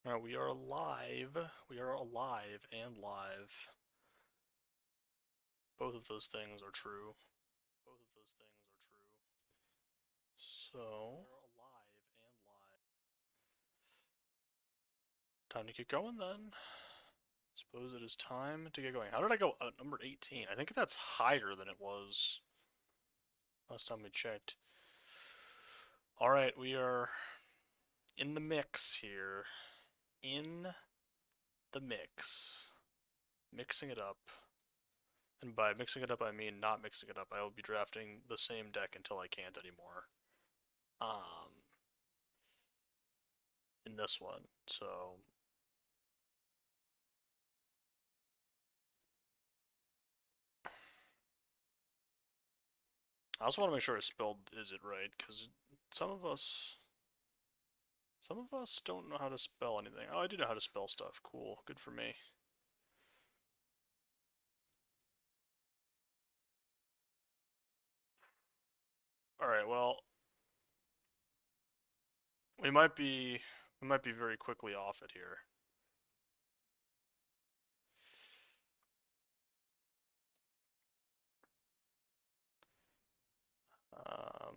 Alright, we are live. We are alive and live. Both of those things are true. Both of those things are true. So, we're alive and live. Time to get going then. Suppose it is time to get going. How did I go number 18? I think that's higher than it was last time we checked. Alright, we are in the mix here. In the mix. Mixing it up. And by mixing it up, I mean not mixing it up. I will be drafting the same deck until I can't anymore. Um, in this one. So I also want to make sure I spelled Izzet right, because some of us some of us don't know how to spell anything. Oh, I do know how to spell stuff. Cool. Good for me. Alright, well, we might be very quickly off it here. Um,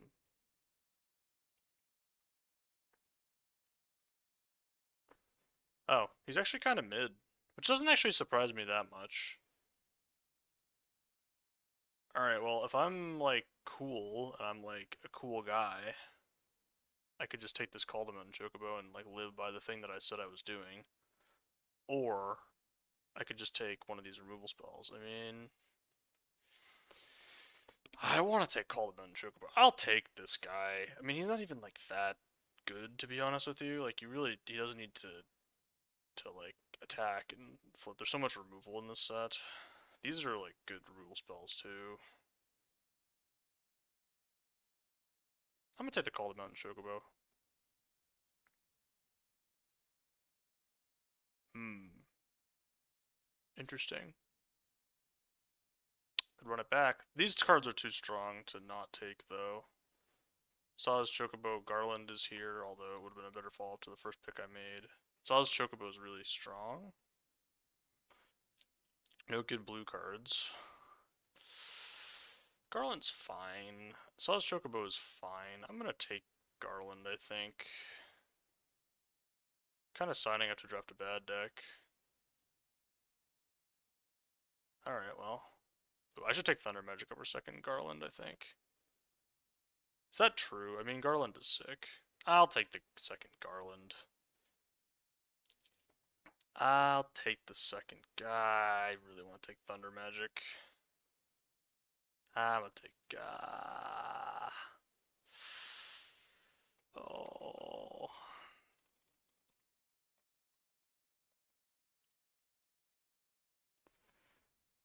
oh, he's actually kind of mid, which doesn't actually surprise me that much. Alright, well, if I'm, like, cool, and I'm, like, a cool guy, I could just take this Caldemon Chocobo and, like, live by the thing that I said I was doing. Or, I could just take one of these removal spells. I mean, I want to take Caldemon Chocobo. I'll take this guy. I mean, he's not even, like, that good, to be honest with you. Like, he doesn't need to like, attack and flip. There's so much removal in this set. These are, like, good removal spells, too. I'm gonna take the Caldemon Chocobo. Hmm. Interesting. Could run it back. These cards are too strong to not take, though. Saw's Chocobo Garland is here, although it would have been a better follow-up to the first pick I made. Saw's Chocobo is really strong. No good blue cards. Garland's fine. Saw's Chocobo is fine. I'm gonna take Garland, I think. Kind of signing up to draft a bad deck. Alright, well. Ooh, I should take Thunder Magic over second Garland, I think. Is that true? I mean, Garland is sick. I'll take the second Garland. I'll take the second guy. I really want to take Thunder Magic. I'm gonna take oh.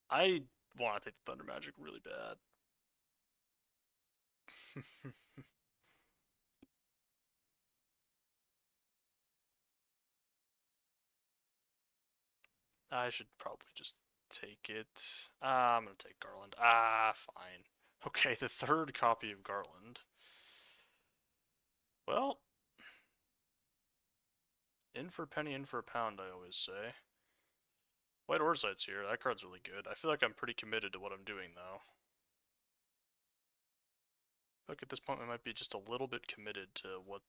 I want to take the Thunder Magic really bad. I should probably just take it. I'm gonna take Garland. Fine. Okay, the third copy of Garland. Well, in for a penny, in for a pound, I always say. White Orzite's here. That card's really good. I feel like I'm pretty committed to what I'm doing, though. Like at this point, we might be just a little bit committed to what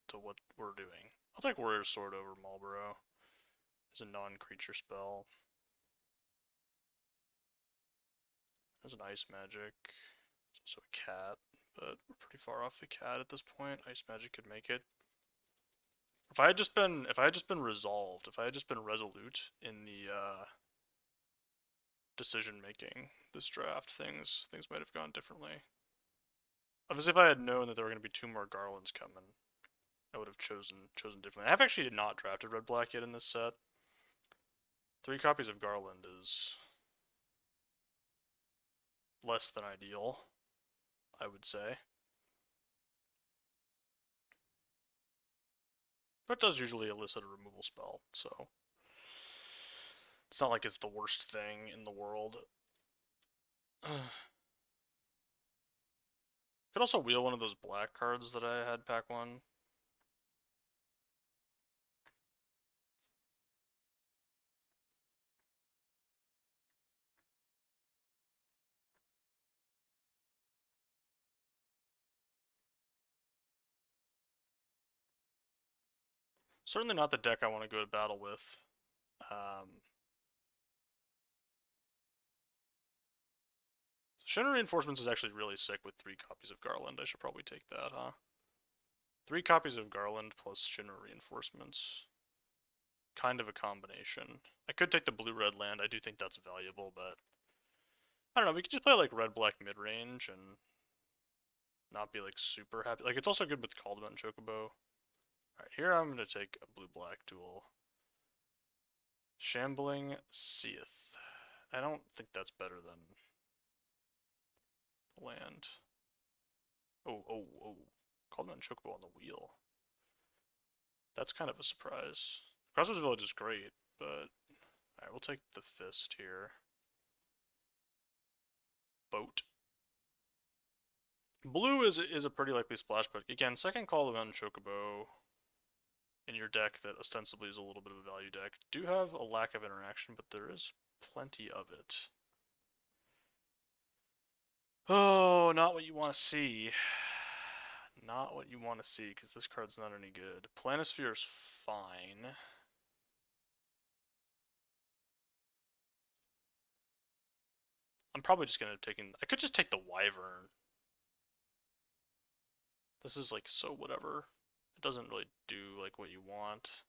we're doing. I'll take Warrior's Sword over Marlboro as a non-creature spell. There's an Ice Magic. There's also a cat, but we're pretty far off the cat at this point. Ice Magic could make it. If I had just been resolved, if I had just been resolute in the decision making this draft, things might have gone differently. Obviously, if I had known that there were going to be two more Garlands coming, I would have chosen differently. I have actually not drafted red black yet in this set. 3 copies of Garland is less than ideal, I would say. But it does usually elicit a removal spell, so it's not like it's the worst thing in the world. Could also wheel one of those black cards that I had pack 1. Certainly not the deck I want to go to battle with. Shinra Reinforcements is actually really sick with 3 copies of Garland. I should probably take that, huh? 3 copies of Garland plus Shinra Reinforcements. Kind of a combination. I could take the blue-red land. I do think that's valuable, but I don't know. We could just play like red-black mid-range and not be like super happy. Like, it's also good with Caldwell and Chocobo. Alright, here I'm going to take a blue-black duel. Shambling Seath. I don't think that's better than land. Oh. Caldwell and Chocobo on the wheel. That's kind of a surprise. Crossroads Village is great, but alright, we'll take the fist here. Boat. Blue is a pretty likely splash, but again, second call of Chocobo in your deck that ostensibly is a little bit of a value deck do have a lack of interaction, but there is plenty of it. Oh, not what you want to see. Not what you want to see, because this card's not any good. Planisphere is fine. I'm probably just going to take I could just take the Wyvern. This is like so whatever. It doesn't really do like what you want.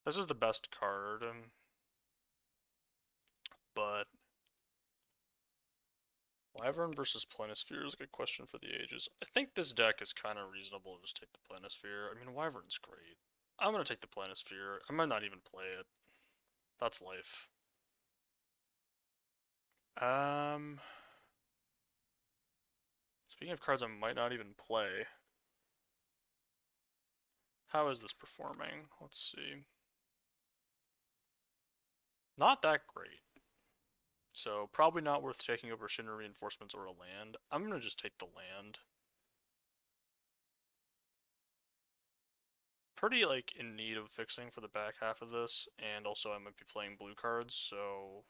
This is the best card, but Wyvern versus Planisphere is a good question for the ages. I think this deck is kind of reasonable to just take the Planisphere. I mean, Wyvern's great. I'm going to take the Planisphere. I might not even play it. That's life. Speaking of cards I might not even play, how is this performing? Let's see. Not that great. So probably not worth taking over Shinra Reinforcements or a land. I'm going to just take the land. Pretty like in need of fixing for the back half of this, and also I might be playing blue cards, so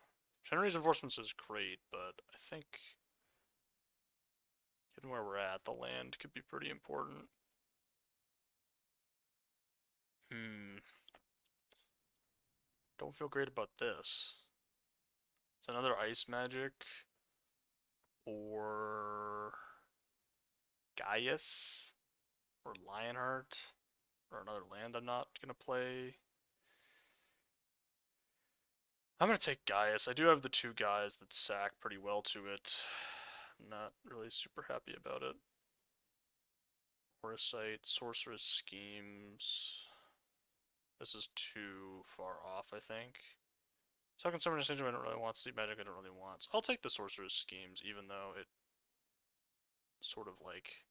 Shinra Reinforcements is great, but I think given where we're at, the land could be pretty important. Don't feel great about this. It's another ice magic. Or Gaius. Or Lionheart. Or another land I'm not gonna play. I'm gonna take Gaius. I do have the 2 guys that sack pretty well to it. Not really super happy about it. Horosite, Sorceress Schemes. This is too far off, I think. Second Summoner Syndrome I don't really want. Sleep Magic I don't really want. So I'll take the Sorceress Schemes, even though it sort of like...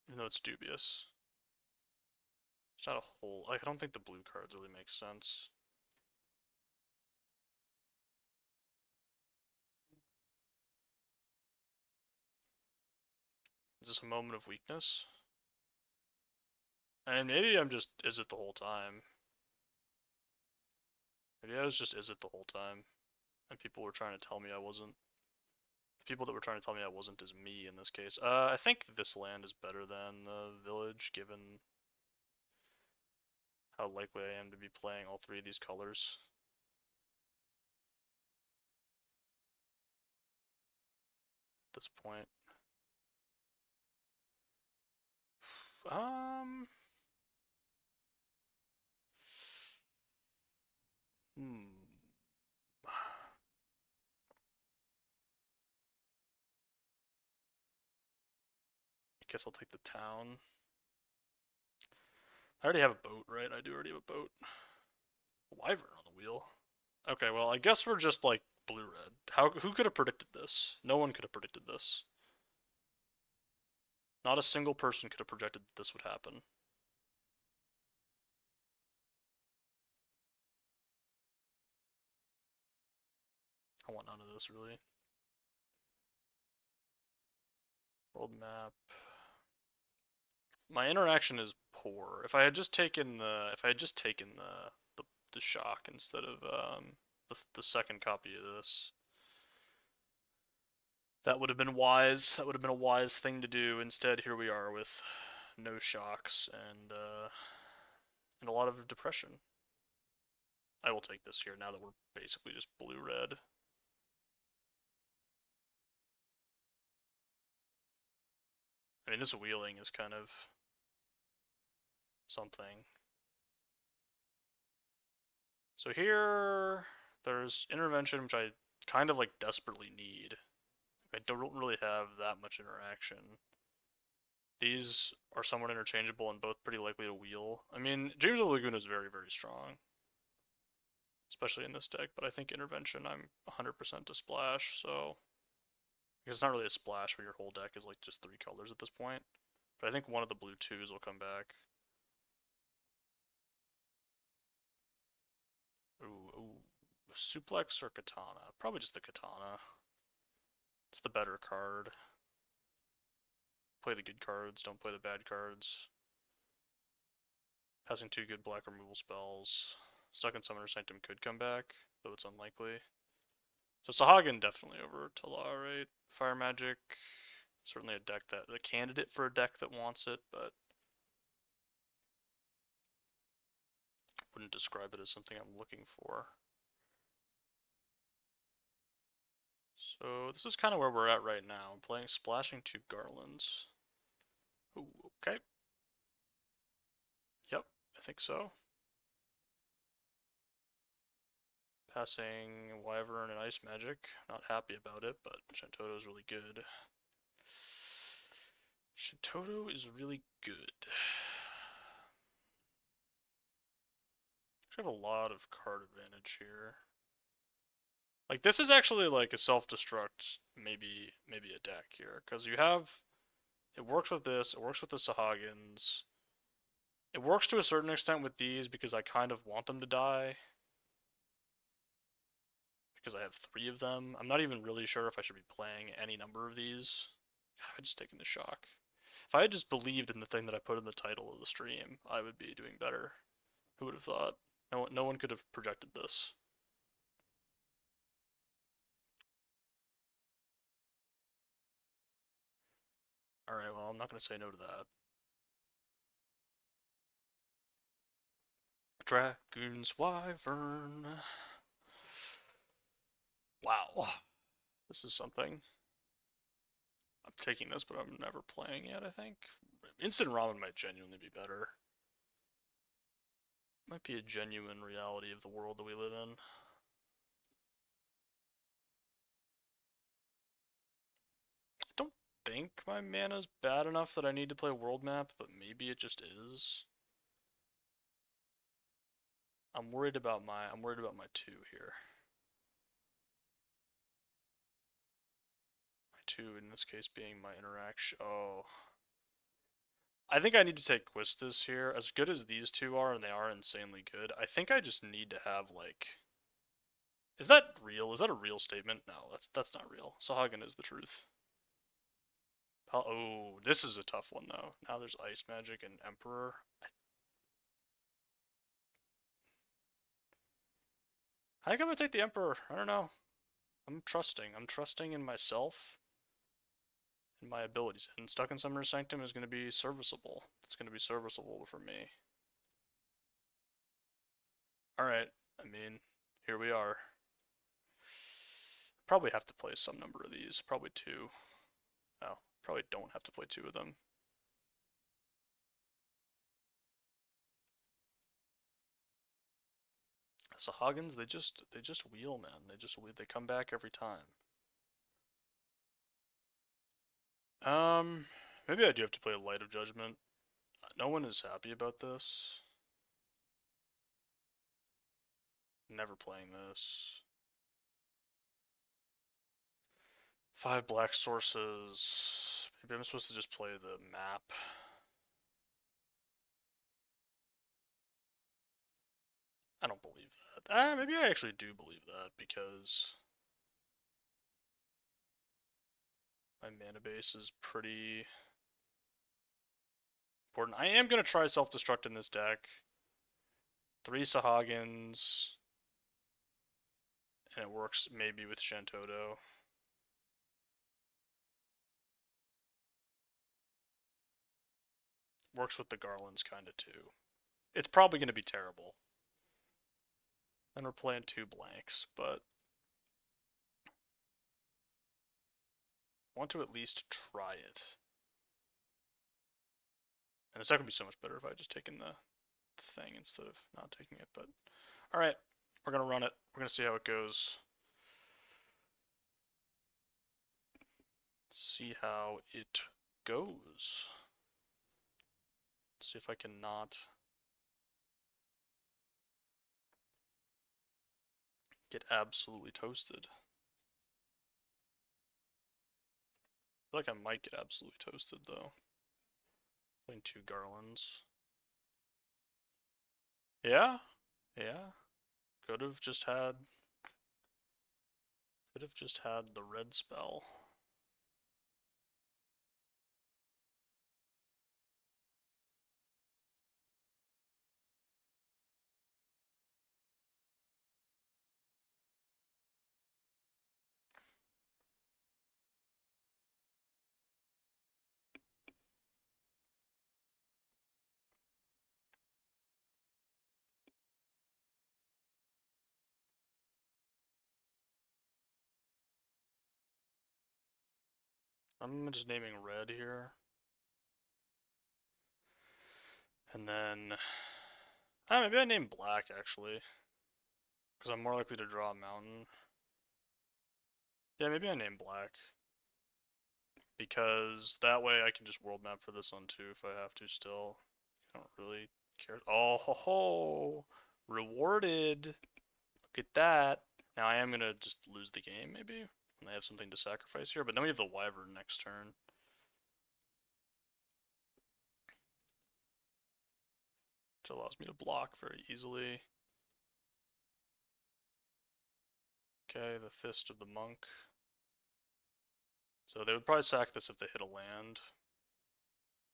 Even though it's dubious. It's not a whole... Like, I don't think the blue cards really make sense. Is this a moment of weakness? And maybe I'm just Izzet the whole time. Maybe I was just Izzet the whole time. And people were trying to tell me I wasn't. The people that were trying to tell me I wasn't is me in this case. I think this land is better than the village, given how likely I am to be playing all 3 of these colors. At this point. I guess I'll take the town. I already have a boat, right? I do already have a boat. Wyvern on the wheel. Okay, well, I guess we're just like blue-red. Who could have predicted this? No one could have predicted this. Not a single person could have projected that this would happen. I want none of this, really. World map. My interaction is poor. If I had just taken the the shock instead of the second copy of this, that would have been wise. That would have been a wise thing to do. Instead, here we are with no shocks, and a lot of depression. I will take this here now that we're basically just blue-red. I mean, this wheeling is kind of something. So here, there's intervention, which I kind of like desperately need. I don't really have that much interaction. These are somewhat interchangeable and both pretty likely to wheel. I mean, James of Lagoon is very, very strong, especially in this deck, but I think intervention I'm 100% to splash, so because it's not really a splash where your whole deck is like just 3 colors at this point. But I think one of the blue 2s will come back. Ooh. Suplex or Katana? Probably just the Katana. It's the better card. Play the good cards, don't play the bad cards. Passing 2 good black removal spells. Stuck in Summoner Sanctum could come back, though it's unlikely. So Sahagin definitely over Talar, right? Fire Magic, certainly a candidate for a deck that wants it, but wouldn't describe it as something I'm looking for. So this is kind of where we're at right now. I'm playing Splashing 2 Garlands. Ooh, okay. Yep, I think so. Passing Wyvern and Ice Magic. Not happy about it, but Shantoto is really good. Shantoto is really good. I have a lot of card advantage here. Like, this is actually like a self-destruct, maybe a deck here. Because you have... It works with this, it works with the Sahagins. It works to a certain extent with these because I kind of want them to die. Because I have 3 of them. I'm not even really sure if I should be playing any number of these. God, I've just taken the shock. If I had just believed in the thing that I put in the title of the stream, I would be doing better. Who would have thought? No one could have projected this. Alright, well, I'm not going to say no to that. Dragoon's Wyvern. Wow. This is something. I'm taking this, but I'm never playing it, I think. Instant Ramen might genuinely be better. Might be a genuine reality of the world that we live in. I don't think my mana's bad enough that I need to play world map, but maybe it just is. I'm worried about my 2 here. My 2 in this case being my interaction. Oh. I think I need to take Quistis here. As good as these 2 are, and they are insanely good, I think I just need to have, like... Is that real? Is that a real statement? No, that's not real. Sahagin is the truth. Oh, this is a tough one, though. Now there's Ice Magic and Emperor. I think I'm gonna take the Emperor. I don't know. I'm trusting. I'm trusting in myself and my abilities. And Stuck in Summoner's Sanctum is gonna be serviceable. It's gonna be serviceable for me. Alright, I mean, here we are. Probably have to play some number of these. Probably 2. Oh, probably don't have to play 2 of them. Sahagins, they just wheel, man. They come back every time. Maybe I do have to play a Light of Judgment. No one is happy about this. Never playing this. 5 black sources. Maybe I'm supposed to just play the map. I don't believe that. Maybe I actually do believe that because my mana base is pretty important. I am going to try self-destruct in this deck. 3 Sahagins. And it works maybe with Shantoto. works with the garlands kind of too. It's probably going to be terrible. And we're playing 2 blanks, but I want to at least try it. And this deck would be so much better if I had just taken the thing instead of not taking it, but alright, we're going to run it. We're going to see how it goes. See how it goes. See if I can not get absolutely toasted. I feel like I might get absolutely toasted though. Playing 2 garlands. Yeah, yeah. Could have just had the red spell. I'm just naming red here. And then maybe I name black actually. Because I'm more likely to draw a mountain. Yeah, maybe I name black. Because that way I can just world map for this one too if I have to still. I don't really care. Oh ho ho! Rewarded! Look at that. Now I am gonna just lose the game maybe. And I have something to sacrifice here, but then we have the wyvern next turn. Which allows me to block very easily. Okay, the Fist of the Monk. So they would probably sack this if they hit a land.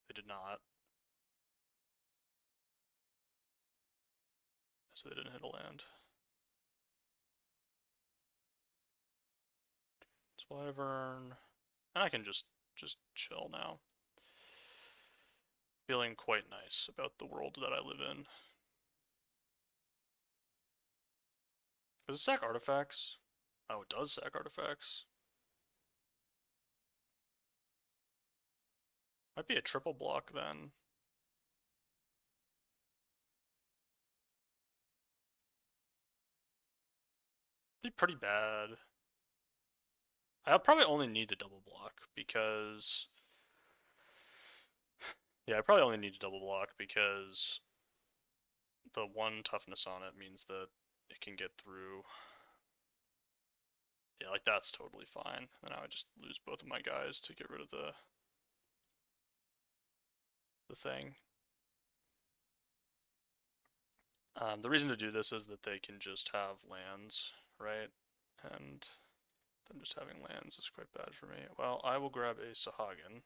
They did not. So they didn't hit a land. It's Wyvern. And I can just chill now. Feeling quite nice about the world that I live in. Does it sack artifacts? Oh, it does sack artifacts. Might be a triple block then. Be pretty bad. I'll probably only need to double block because... Yeah, I probably only need to double block because the 1 toughness on it means that it can get through. Yeah, like that's totally fine. And now I just lose both of my guys to get rid of the thing. The reason to do this is that they can just have lands, right? And them just having lands is quite bad for me. Well, I will grab a Sahagin,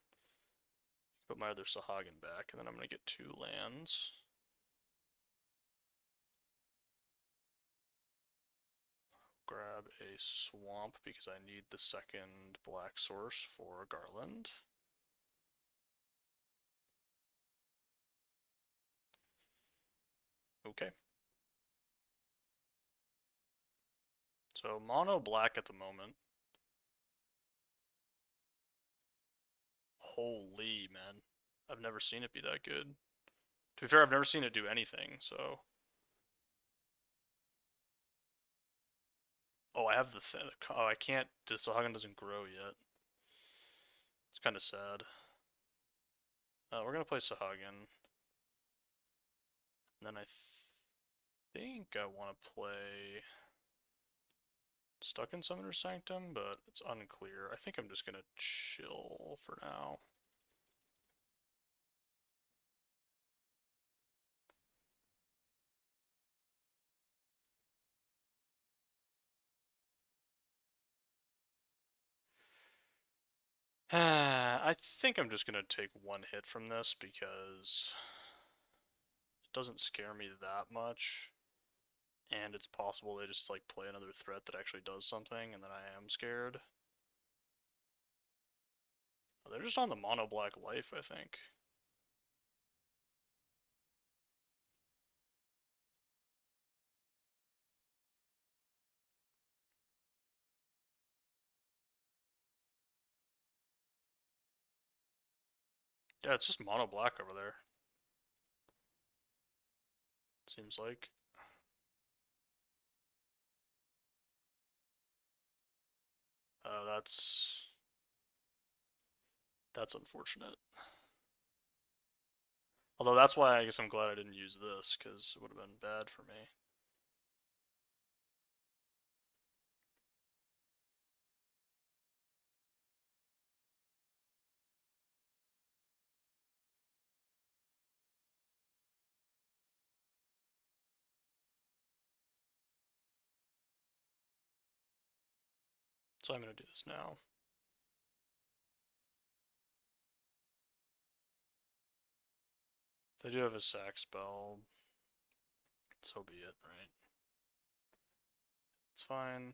put my other Sahagin back, and then I'm going to get 2 lands. Grab a swamp because I need the 2nd black source for Garland. Okay. So mono black at the moment. Holy man. I've never seen it be that good. To be fair, I've never seen it do anything, so. Oh, I have the thing. Oh, I can't. The Sahagin doesn't grow yet. It's kind of sad. We're gonna play Sahagin. And then I think I want to play Stuck in Summoner's Sanctum, but it's unclear. I think I'm just gonna chill for now. I think I'm just gonna take 1 hit from this because it doesn't scare me that much. And it's possible they just like play another threat that actually does something, and then I am scared. Oh, they're just on the mono black life, I think. Yeah, it's just mono black over there. Seems like. That's unfortunate. Although that's why I guess I'm glad I didn't use this, because it would have been bad for me. So I'm going to do this now. If I do have a sack spell, so be it, right? It's fine.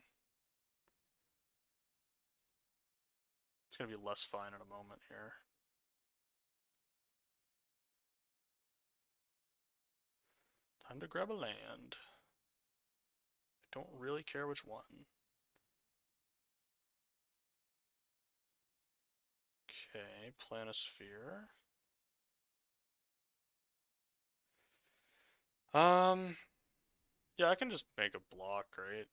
It's going to be less fine in a moment here. Time to grab a land. I don't really care which one. Okay, Planisphere. Yeah, I can just make a block, right?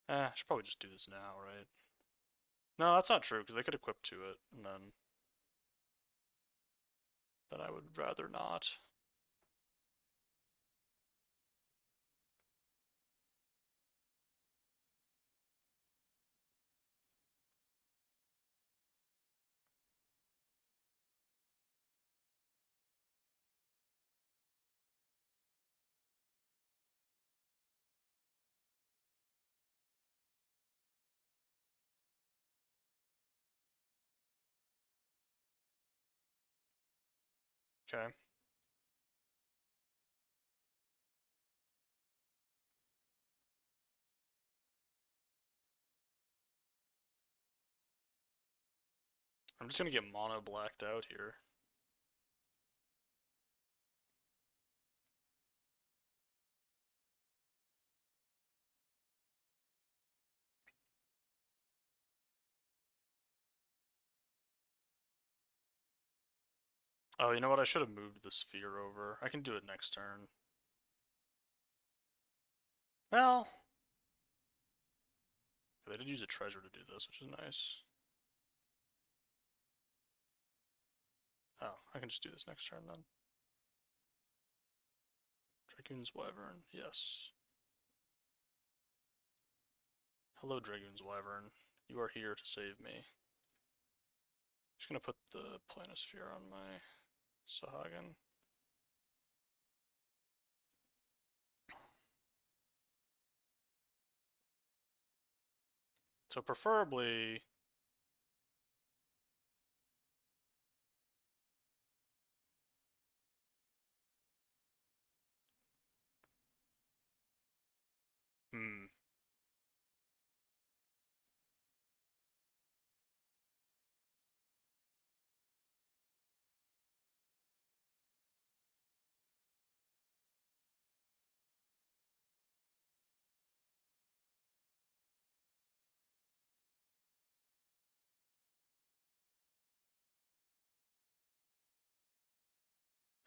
I should probably just do this now, right? No, that's not true, because they could equip to it, and then I would rather not. Okay. I'm just gonna get mono blacked out here. Oh, you know what? I should have moved the sphere over. I can do it next turn. Well, they did use a treasure to do this, which is nice. Oh, I can just do this next turn then. Dragoon's Wyvern, yes. Hello, Dragoon's Wyvern. You are here to save me. Just gonna put the Planisphere on my Sahagin. So preferably... Hmm.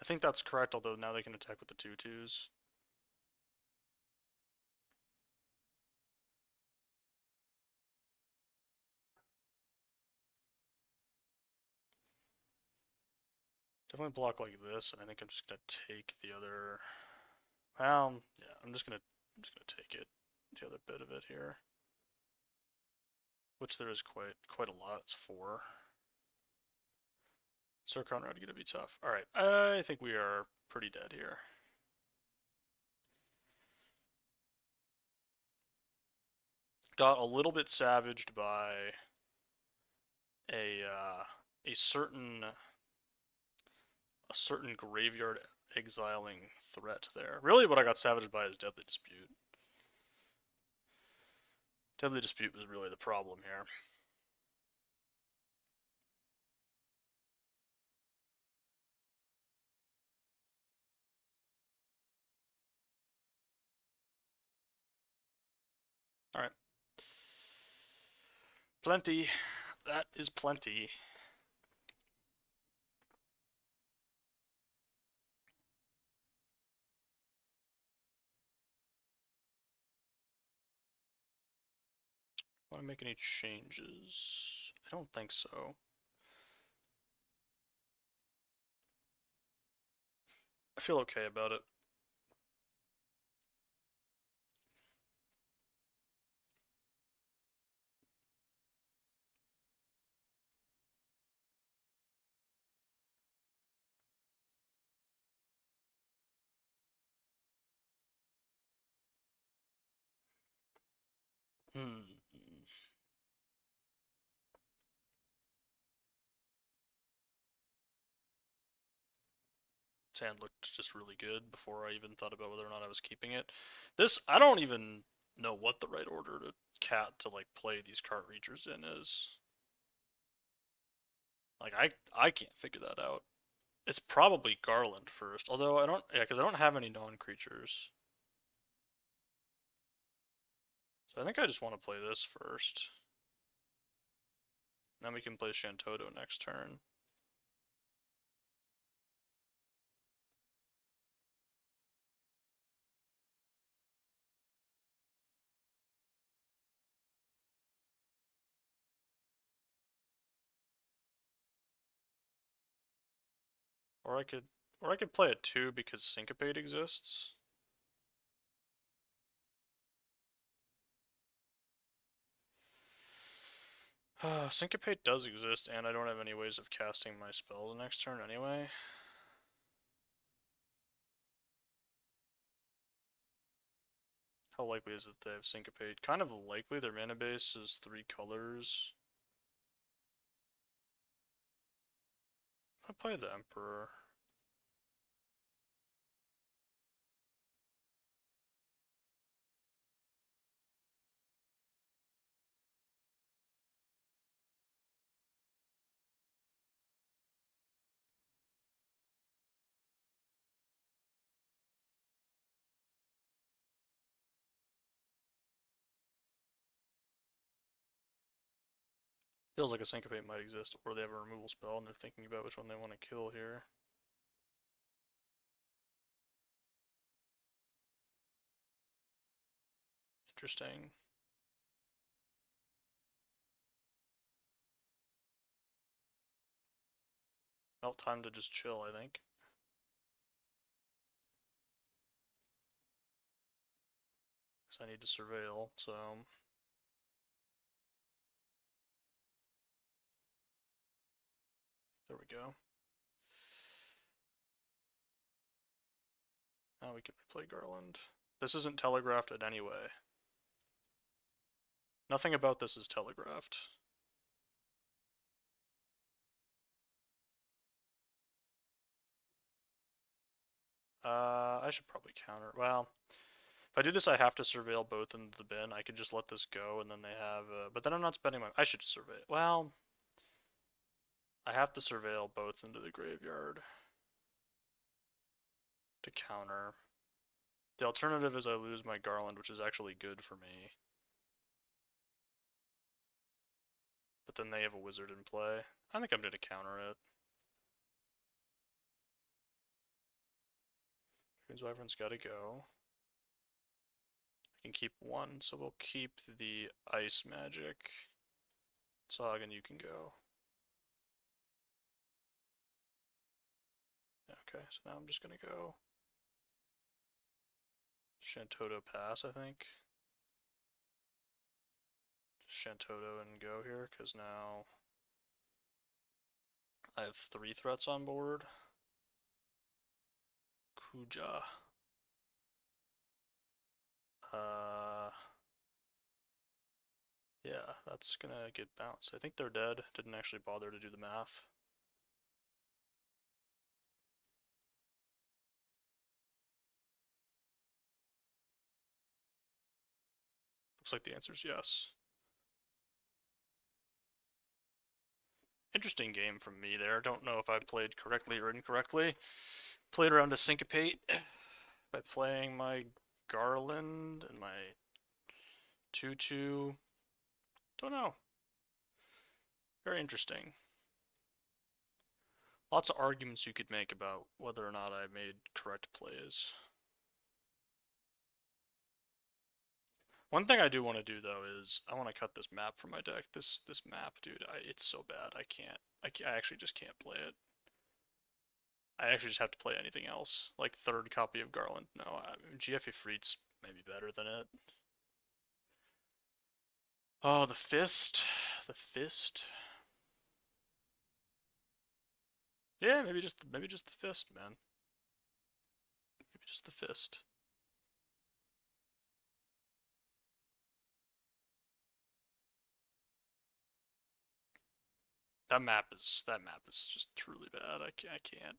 I think that's correct, although now they can attack with the 2/2s. Definitely block like this, and I think I'm just gonna take the other... Well, yeah, I'm just gonna take it, the other bit of it here. Which there is quite a lot, it's 4. Sir Conrad gonna be tough. Alright, I think we are pretty dead here. Got a little bit savaged by a a certain graveyard exiling threat there. Really, what I got savaged by is Deadly Dispute. Deadly Dispute was really the problem here. Alright. Plenty. That is plenty. Want to make any changes? I don't think so. I feel okay about it. Hmm. His hand looked just really good before I even thought about whether or not I was keeping it. This, I don't even know what the right order to cat to like play these card reachers in is. Like I can't figure that out. It's probably Garland first, although I don't, yeah, because I don't have any non-creatures. So I think I just want to play this first. Then we can play Shantoto next turn. Or I could play it too because Syncopate exists. Syncopate does exist, and I don't have any ways of casting my spell the next turn anyway. How likely is it they have Syncopate? Kind of likely. Their mana base is 3 colors. I'll play the Emperor. Feels like a Syncopate might exist, or they have a removal spell and they're thinking about which one they want to kill here. Interesting. Well, time to just chill, I think. Because I need to surveil, so... There we go. Now we can replay Garland. This isn't telegraphed in any way. Nothing about this is telegraphed. I should probably counter. Well, if I do this, I have to surveil both into the bin. I could just let this go, and then they have. But then I'm not spending my. I should surveil. Well, I have to surveil both into the graveyard to counter. The alternative is I lose my Garland, which is actually good for me. But then they have a wizard in play. I think I'm going to counter it. Queen's Wyvern's got to go. I can keep one, so we'll keep the ice magic. Sagan, you can go. Okay, so now I'm just gonna go Shantoto pass, I think. Just Shantoto and go here, because now I have 3 threats on board. Kuja. Yeah, that's gonna get bounced. I think they're dead. Didn't actually bother to do the math. Looks like the answer is yes. Interesting game from me there. Don't know if I played correctly or incorrectly. Played around to Syncopate by playing my Garland and my 2-2. Don't know. Very interesting. Lots of arguments you could make about whether or not I made correct plays. One thing I do want to do though is I want to cut this map from my deck. This map, dude, it's so bad. I can't. I actually just can't play it. I actually just have to play anything else. Like third copy of Garland. No, GF Ifrit's maybe better than it. Oh, the fist. The fist. Yeah, maybe just the fist, man. Maybe just the fist. That map is just truly bad. I can't.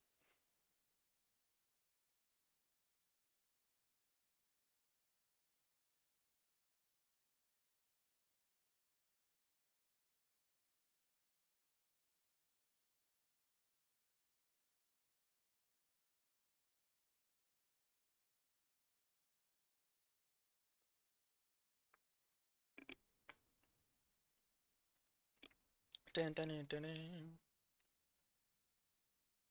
Dun, dun, dun, dun,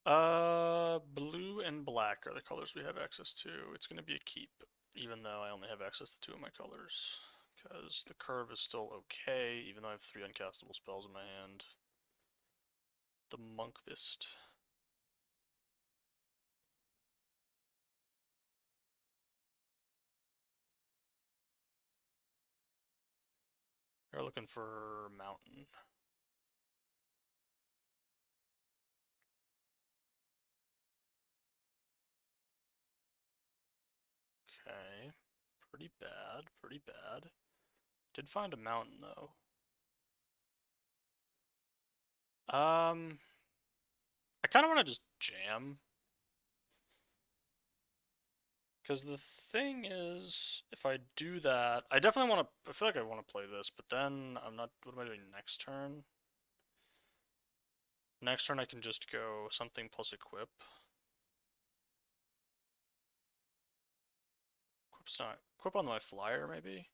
dun. Blue and black are the colors we have access to. It's going to be a keep, even though I only have access to 2 of my colors. Because the curve is still okay, even though I have 3 uncastable spells in my hand. The Monk Fist. They're looking for Mountain. Okay. Pretty bad, pretty bad. Did find a mountain, though. I kind of want to just jam. Because the thing is, if I do that, I definitely want to, I feel like I want to play this, but then I'm not, what am I doing next turn? Next turn I can just go something plus equip. Equip's not, equip on my flyer, maybe?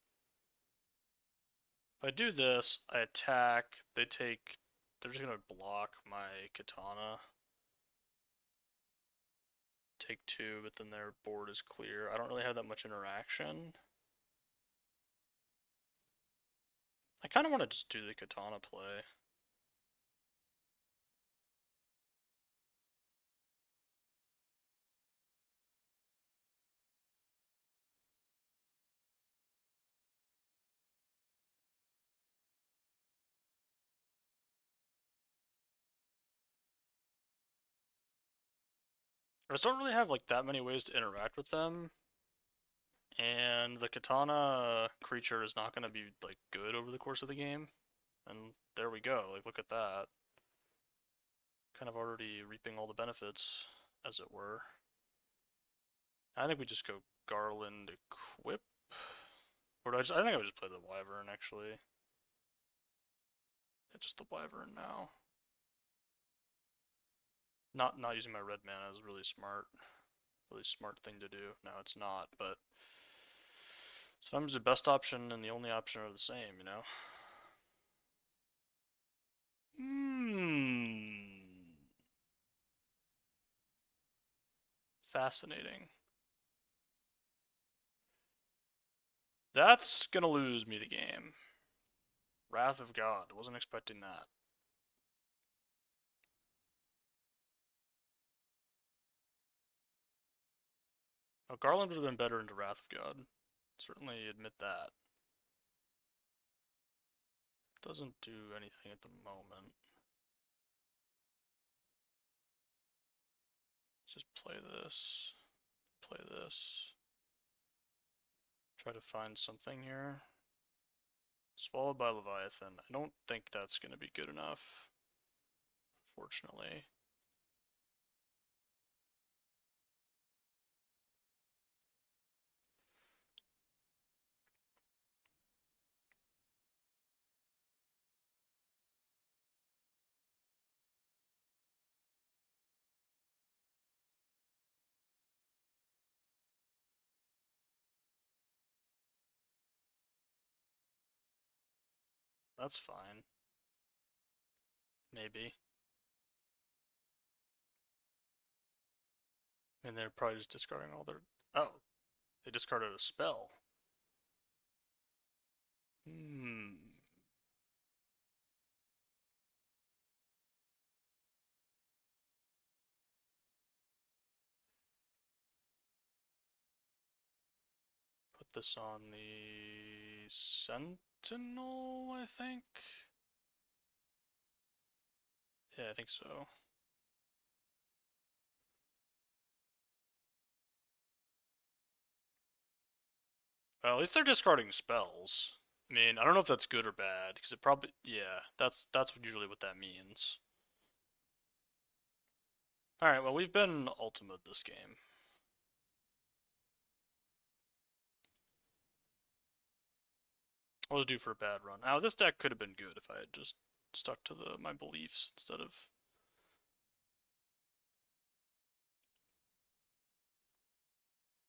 If I do this, I attack, they take, they're just gonna block my katana. Take 2, but then their board is clear. I don't really have that much interaction. I kind of want to just do the katana play. I just don't really have like that many ways to interact with them. And the katana creature is not going to be like good over the course of the game. And there we go. Like look at that. Kind of already reaping all the benefits, as it were. I think we just go Garland equip. Or I think I would just play the Wyvern actually. Yeah, just the Wyvern now. Not using my red mana is really smart. Really smart thing to do. No, it's not, but sometimes the best option and the only option are the same, you know? Fascinating. That's gonna lose me the game. Wrath of God. Wasn't expecting that. Oh, Garland would have been better into Wrath of God. Certainly admit that. Doesn't do anything at the moment. Just play this. Play this. Try to find something here. Swallowed by Leviathan. I don't think that's going to be good enough, unfortunately. That's fine. Maybe. And they're probably just discarding all their... Oh, they discarded a spell. Hmm. Put this on the Sentinel, I think? Yeah, I think so. Well, at least they're discarding spells. I mean, I don't know if that's good or bad, because it probably... Yeah, that's usually what that means. Alright, well, we've been ultimate this game. I was due for a bad run. Now, this deck could have been good if I had just stuck to my beliefs instead of...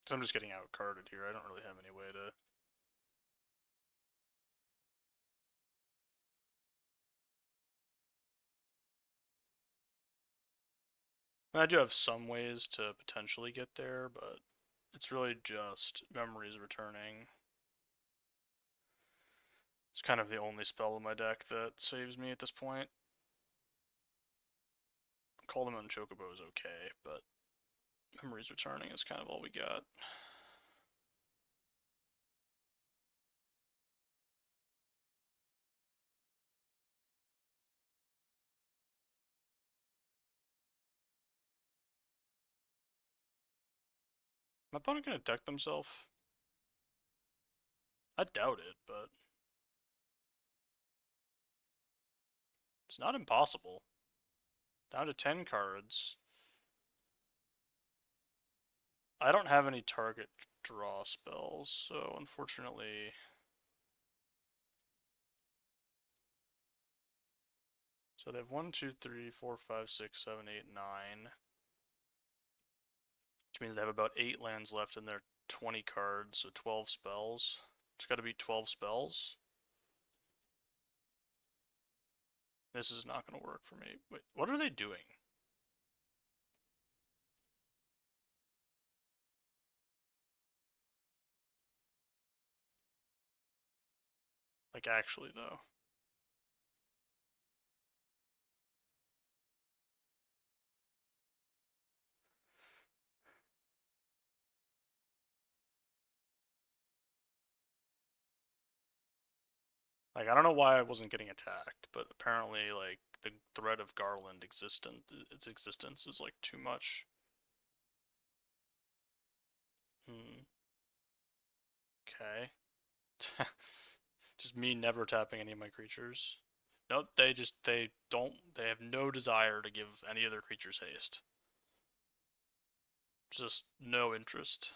Because I'm just getting out-carded here. I don't really have any way to... I do have some ways to potentially get there, but it's really just Memories Returning. It's kind of the only spell in my deck that saves me at this point. Call them on Chocobo is okay, but Memories Returning is kind of all we got. My opponent gonna deck themselves? I doubt it, but it's not impossible. Down to 10 cards. I don't have any target draw spells, so unfortunately... So they have 1, 2, 3, 4, 5, 6, 7, 8, 9. Which means they have about 8 lands left in their 20 cards, so 12 spells. It's gotta be 12 spells. This is not gonna work for me. Wait, what are they doing? Like, actually, though. Like, I don't know why I wasn't getting attacked, but apparently, like, the threat of Garland its existence is, like, too much. Hmm. Okay. Just me never tapping any of my creatures. Nope, they have no desire to give any of their creatures haste. Just no interest.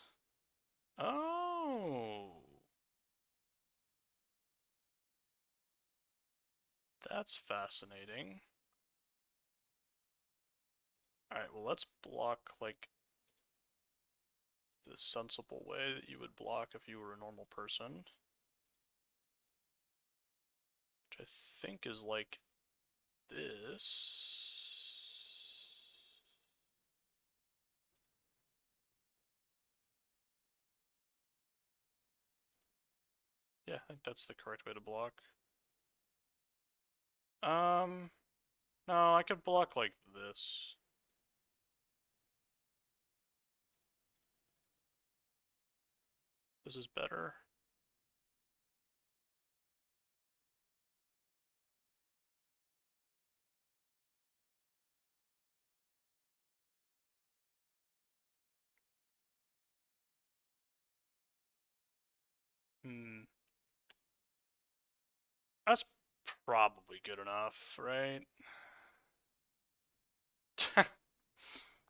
Oh. That's fascinating. Alright, well, let's block, like, the sensible way that you would block if you were a normal person. Which I think is like this. Yeah, I think that's the correct way to block. No, I could block like this. This is better. Hmm. That's probably good enough, right?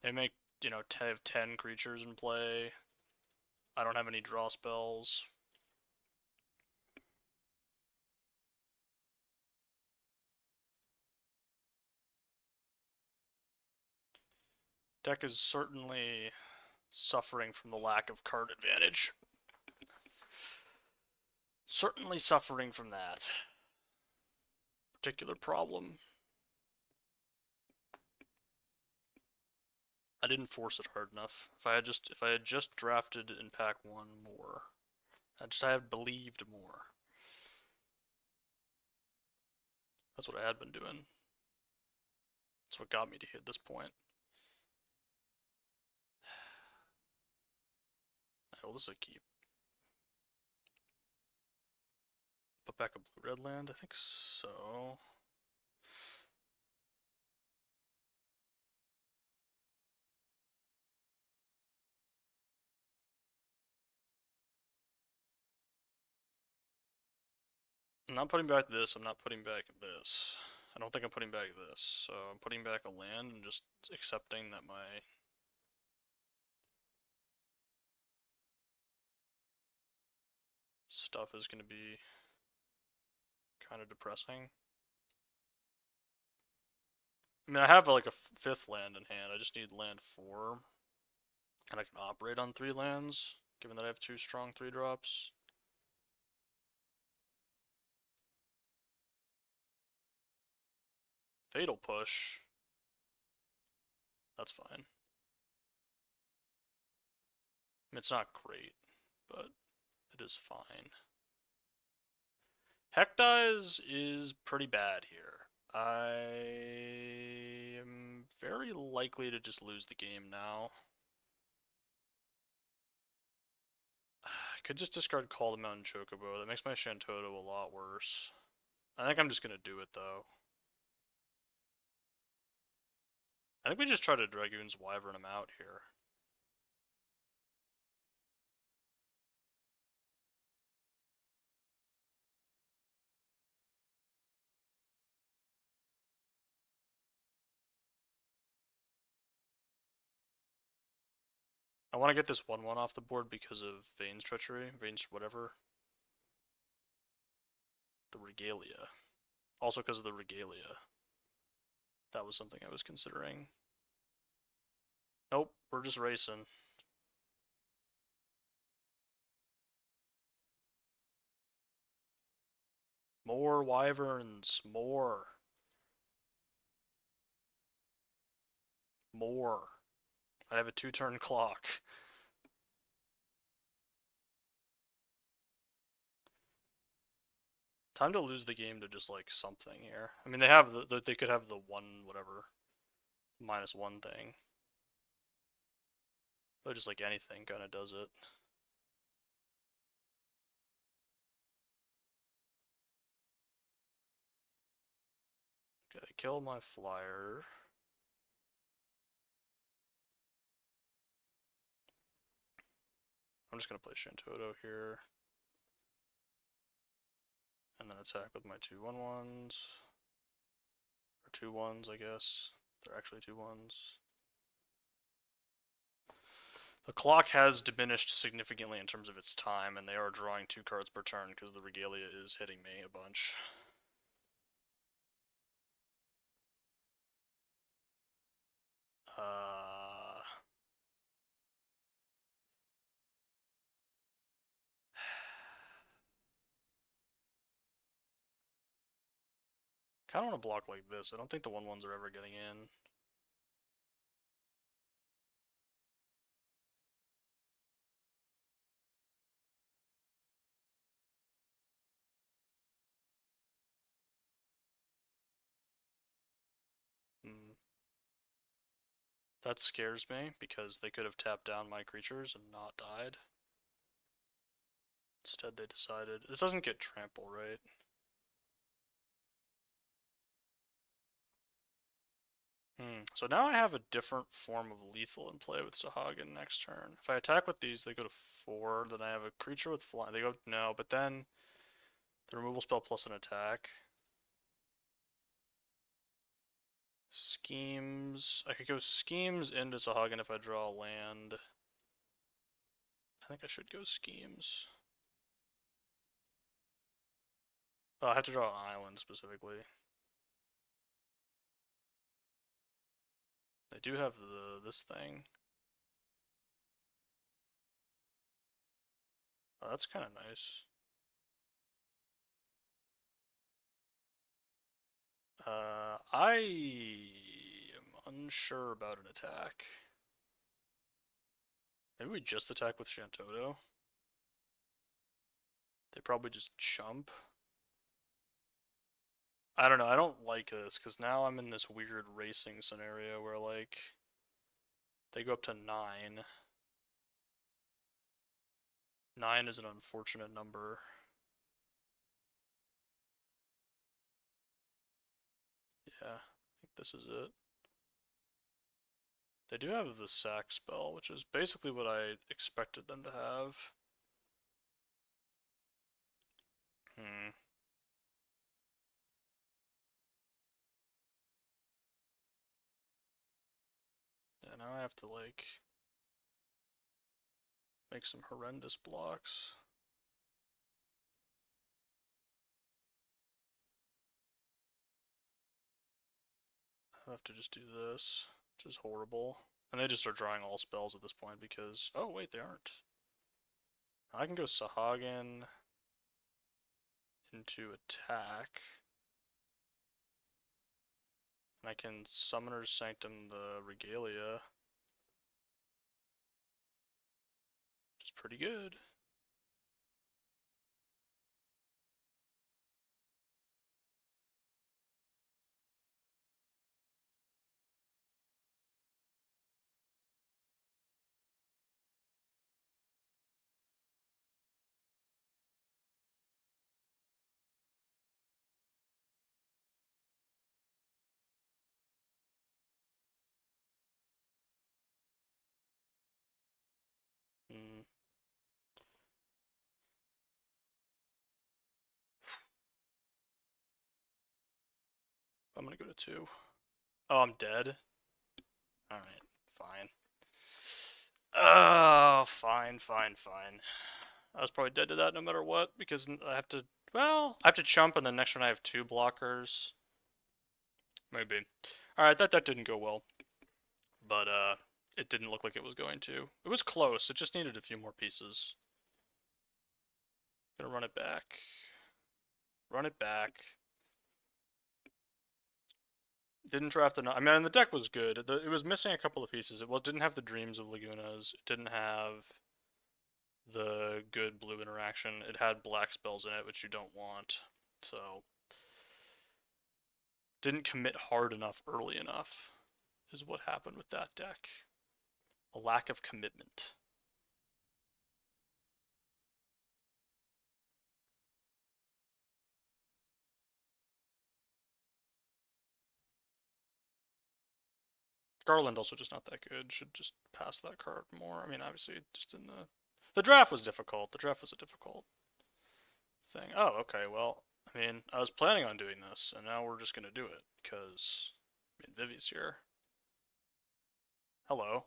They make, have 10 creatures in play. I don't have any draw spells. Deck is certainly suffering from the lack of card advantage. Certainly suffering from that. particular problem. I didn't force it hard enough. If I had just drafted in pack 1 more, I have believed more. That's what I had been doing. That's what got me to hit this point. Well, this is a keep. Put back a blue-red land? I think so. I'm not putting back this, I'm not putting back this. I don't think I'm putting back this, so I'm putting back a land and just accepting that my stuff is going to be kind of depressing. I mean, I have like a 5th land in hand, I just need land 4. And I can operate on 3 lands, given that I have 2 strong 3-drops. Fatal Push. That's fine. I mean, it's not great, but it is fine. Heck Dies is pretty bad here. I am very likely to just lose the game now. I could just discard Call the Mountain Chocobo. That makes my Shantoto a lot worse. I think I'm just gonna do it though. I think we just try to Dragoon's Wyvern him out here. I want to get this 1-1 off the board because of Vane's Treachery. Vane's whatever. The Regalia. Also because of the Regalia. That was something I was considering. Nope, we're just racing. More Wyverns. More. More. I have a 2-turn clock. Time to lose the game to just like something here. I mean, they could have the 1 whatever -1 thing, but just like anything kind of does it. Okay, kill my flyer. I'm just gonna play Shantoto here. And then attack with my 2/1/1s. Or 2/1s, I guess. They're actually 2/1s. The clock has diminished significantly in terms of its time, and they are drawing 2 cards per turn because the Regalia is hitting me a bunch. Kind of want to block like this. I don't think the 1/1s are ever getting in. That scares me because they could have tapped down my creatures and not died. Instead, they decided. This doesn't get trample, right? So now I have a different form of lethal in play with Sahagin next turn. If I attack with these, they go to 4. Then I have a creature with flying. They go no, but then the removal spell plus an attack. Schemes. I could go Schemes into Sahagin if I draw a land. I think I should go Schemes. Oh, I have to draw an island specifically. They do have this thing. Oh, that's kind of nice. I am unsure about an attack. Maybe we just attack with Shantoto. They probably just chump. I don't know, I don't like this, because now I'm in this weird racing scenario where, like, they go up to 9. 9 is an unfortunate number. Yeah, I think this is it. They do have the sack spell, which is basically what I expected them to have. Hmm. Yeah, now I have to, like, make some horrendous blocks. I have to just do this, which is horrible. And they just start drawing all spells at this point because... Oh, wait, they aren't. I can go Sahagin into attack. And I can Summoner's Sanctum the Regalia. Which is pretty good. Hmm. I'm gonna go to 2. Oh, I'm dead? Alright, fine. Oh, fine, fine, fine. I was probably dead to that no matter what, because I have to... Well, I have to chump, and then next turn I have 2 blockers. Maybe. Alright, that didn't go well. But, it didn't look like it was going to. It was close, it just needed a few more pieces. Gonna run it back. Run it back. Didn't draft enough. I mean, the deck was good. It was missing a couple of pieces. It didn't have the Dreams of Lagunas. It didn't have the good blue interaction. It had black spells in it, which you don't want. So, didn't commit hard enough early enough, is what happened with that deck. A lack of commitment. Garland also just not that good. Should just pass that card more. I mean, obviously, just in the draft was difficult. The draft was a difficult thing. Oh, okay. Well, I mean, I was planning on doing this, and now we're just gonna do it because I mean, Vivi's here. Hello.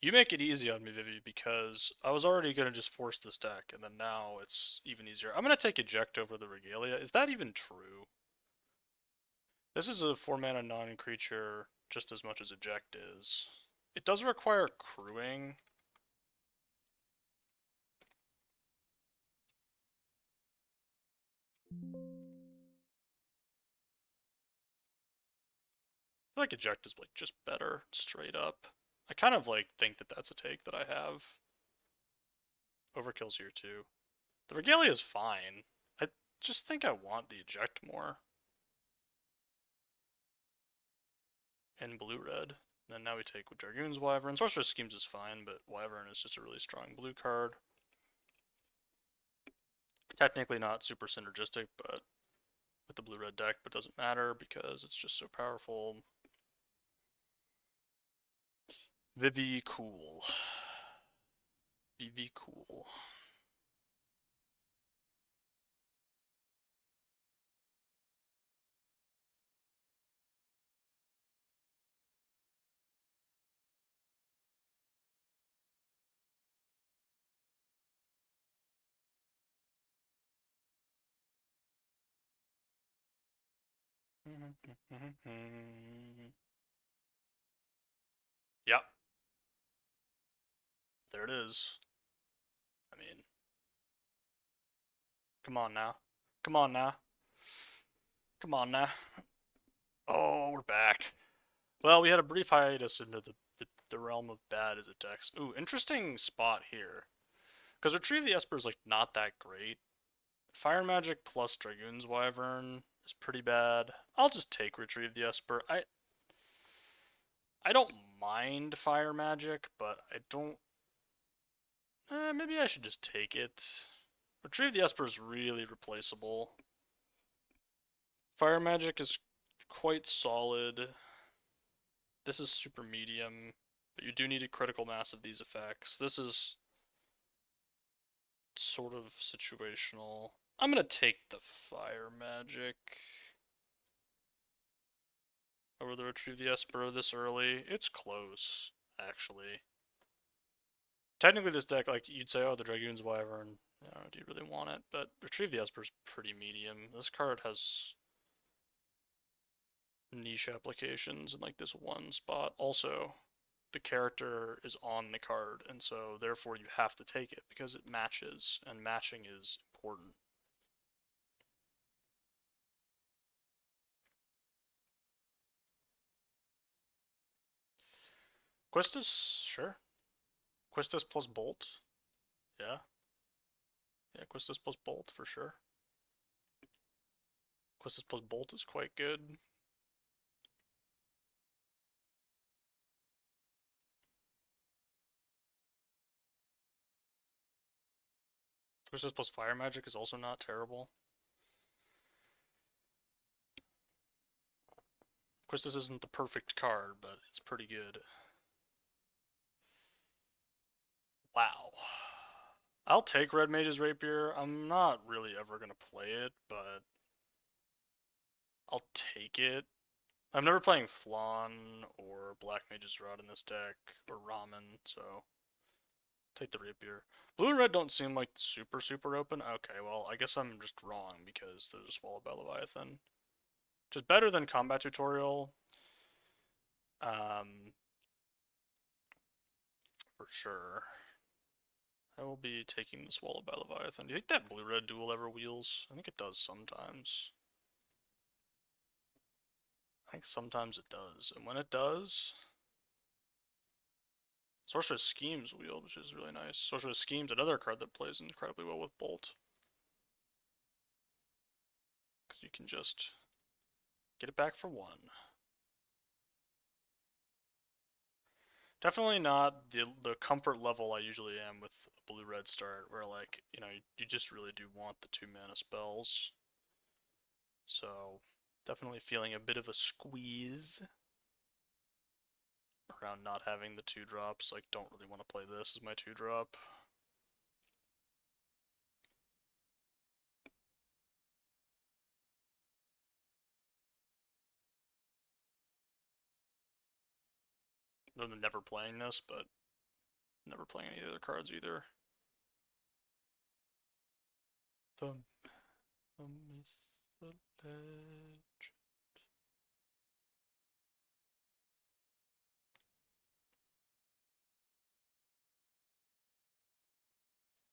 You make it easy on me, Vivi, because I was already gonna just force this deck, and then now it's even easier. I'm gonna take Eject over the Regalia. Is that even true? This is a 4-mana non-creature just as much as Eject is. It does require crewing. I feel like Eject is like just better, straight up. I kind of like think that that's a take that I have. Overkill's here too. The Regalia is fine. I just think I want the Eject more. And blue-red. And now we take with Dragoon's Wyvern. Sorcerer's Schemes is fine, but Wyvern is just a really strong blue card. Technically not super synergistic, but with the blue-red deck, but doesn't matter because it's just so powerful. Vivi cool. Vivi cool. Yep. There it is. I mean, come on now. Come on now. Come on now. Oh, we're back. Well, we had a brief hiatus into the realm of bad Izzet decks. Ooh, interesting spot here. Because Retrieve the Esper is like not that great. Fire Magic plus Dragoon's Wyvern is pretty bad. I'll just take Retrieve the Esper. I don't mind Fire Magic, but I don't. Maybe I should just take it. Retrieve the Esper is really replaceable. Fire Magic is quite solid. This is super medium, but you do need a critical mass of these effects. This is sort of situational. I'm gonna take the Fire Magic over the Retrieve the Esper this early. It's close, actually. Technically, this deck, like, you'd say, oh, the Dragoon's Wyvern, you know, do you really want it? But Retrieve the Esper is pretty medium. This card has niche applications in, like, this one spot. Also, the character is on the card, and so, therefore, you have to take it, because it matches, and matching is important. Quistis, sure. Quistis plus Bolt, yeah. Yeah, Quistis plus Bolt, for sure. Quistis plus Bolt is quite good. Quistis plus Fire Magic is also not terrible. Quistis isn't the perfect card, but it's pretty good. Wow. I'll take Red Mage's Rapier. I'm not really ever going to play it, but I'll take it. I'm never playing Flan or Black Mage's Rod in this deck, or Ramen, so take the Rapier. Blue and red don't seem like super open. Okay, well, I guess I'm just wrong because there's a Swallowbell Leviathan. Which is better than Combat Tutorial. For sure. I will be taking the Swallowbell Leviathan. Do you think that blue-red duel ever wheels? I think it does sometimes. I think sometimes it does. And when it does, Sorcerous Schemes wheeled, which is really nice. Sorcerous Schemes, another card that plays incredibly well with Bolt. Because you can just get it back for one. Definitely not the comfort level I usually am with a blue-red start, where, like, you know, you just really do want the 2-mana spells. So, definitely feeling a bit of a squeeze around not having the 2-drops. Like, don't really want to play this as my 2-drop. I'm never playing this, but never playing any other cards either. Thumb is the legend.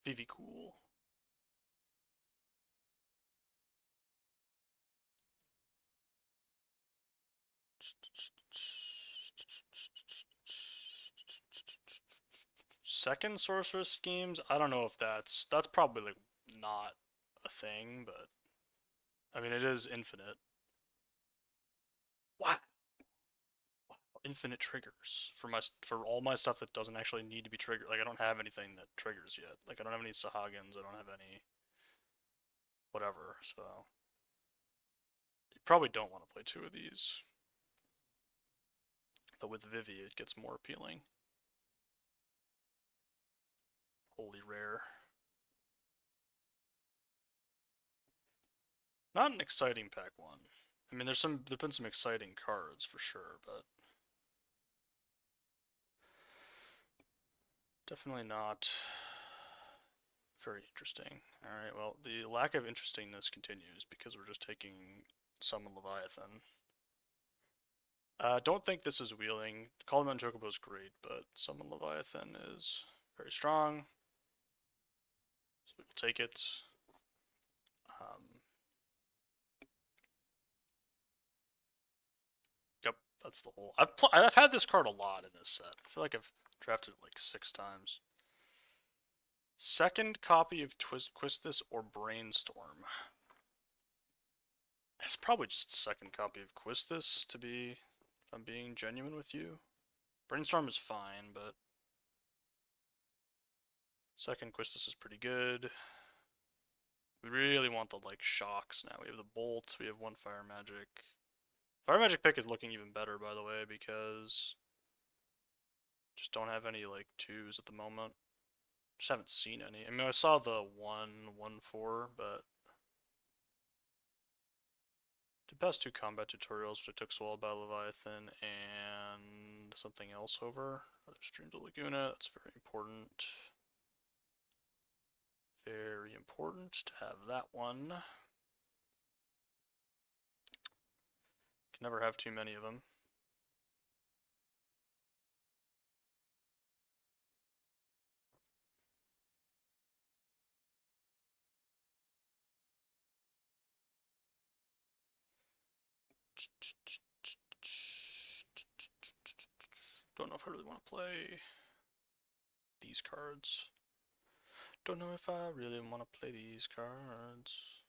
Vivi cool. Second Sorceress Schemes, I don't know if that's probably like not a thing, but I mean it is infinite. Wow. Infinite triggers for all my stuff that doesn't actually need to be triggered. Like I don't have anything that triggers yet. Like I don't have any Sahagins, I don't have any whatever, so you probably don't want to play 2 of these. But with Vivi it gets more appealing. Holy rare. Not an exciting pack one. I mean there's been some exciting cards for sure, but definitely not very interesting. Alright, well, the lack of interestingness continues because we're just taking Summon Leviathan. Don't think this is wheeling. Call Chocobo is great, but Summon Leviathan is very strong. So we will take it. That's the whole. I've had this card a lot in this set. I feel like I've drafted it like 6 times. Second copy of Quistis or Brainstorm. It's probably just second copy of Quistis, to be, if I'm being genuine with you. Brainstorm is fine, but second Quistis is pretty good. We really want the like shocks now. We have the Bolt, we have one Fire Magic. Fire Magic pick is looking even better, by the way, because just don't have any like 2s at the moment. Just haven't seen any. I mean, I saw the 1/1/4, but the past 2 combat tutorials, which I took Swallowed by Leviathan and something else over. Other Streams of Laguna, that's very important. Very important to have that one. Can never have too many of them. Don't know if I really want to play these cards. Don't know if I really want to play these cards.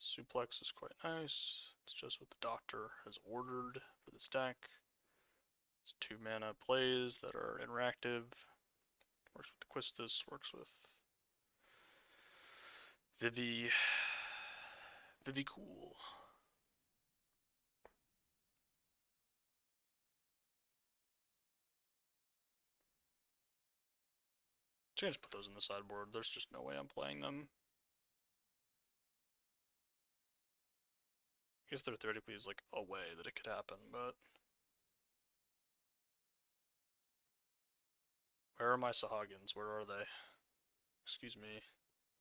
Suplex is quite nice. It's just what the doctor has ordered for this deck. It's 2 mana plays that are interactive. Works with the Quistis, works with Vivi. Vivi cool. So I'm gonna just put those in the sideboard. There's just no way I'm playing them. I guess there theoretically is like a way that it could happen, but where are my Sahagins? Where are they? Excuse me.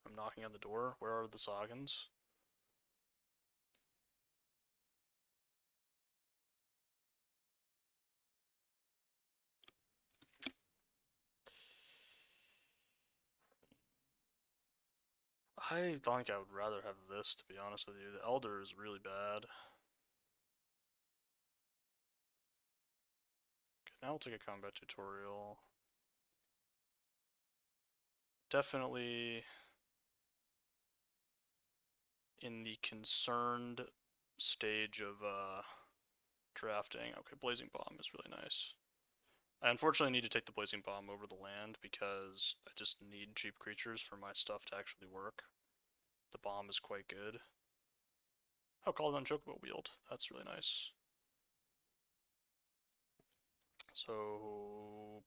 I'm knocking on the door. Where are the Sahagins? I think I would rather have this, to be honest with you. The Elder is really bad. Okay, now we'll take a combat tutorial. Definitely in the concerned stage of drafting. Okay, Blazing Bomb is really nice. I unfortunately need to take the Blazing Bomb over the land because I just need cheap creatures for my stuff to actually work. The bomb is quite good. Oh, called on Chocobo Wield. That's really nice. So,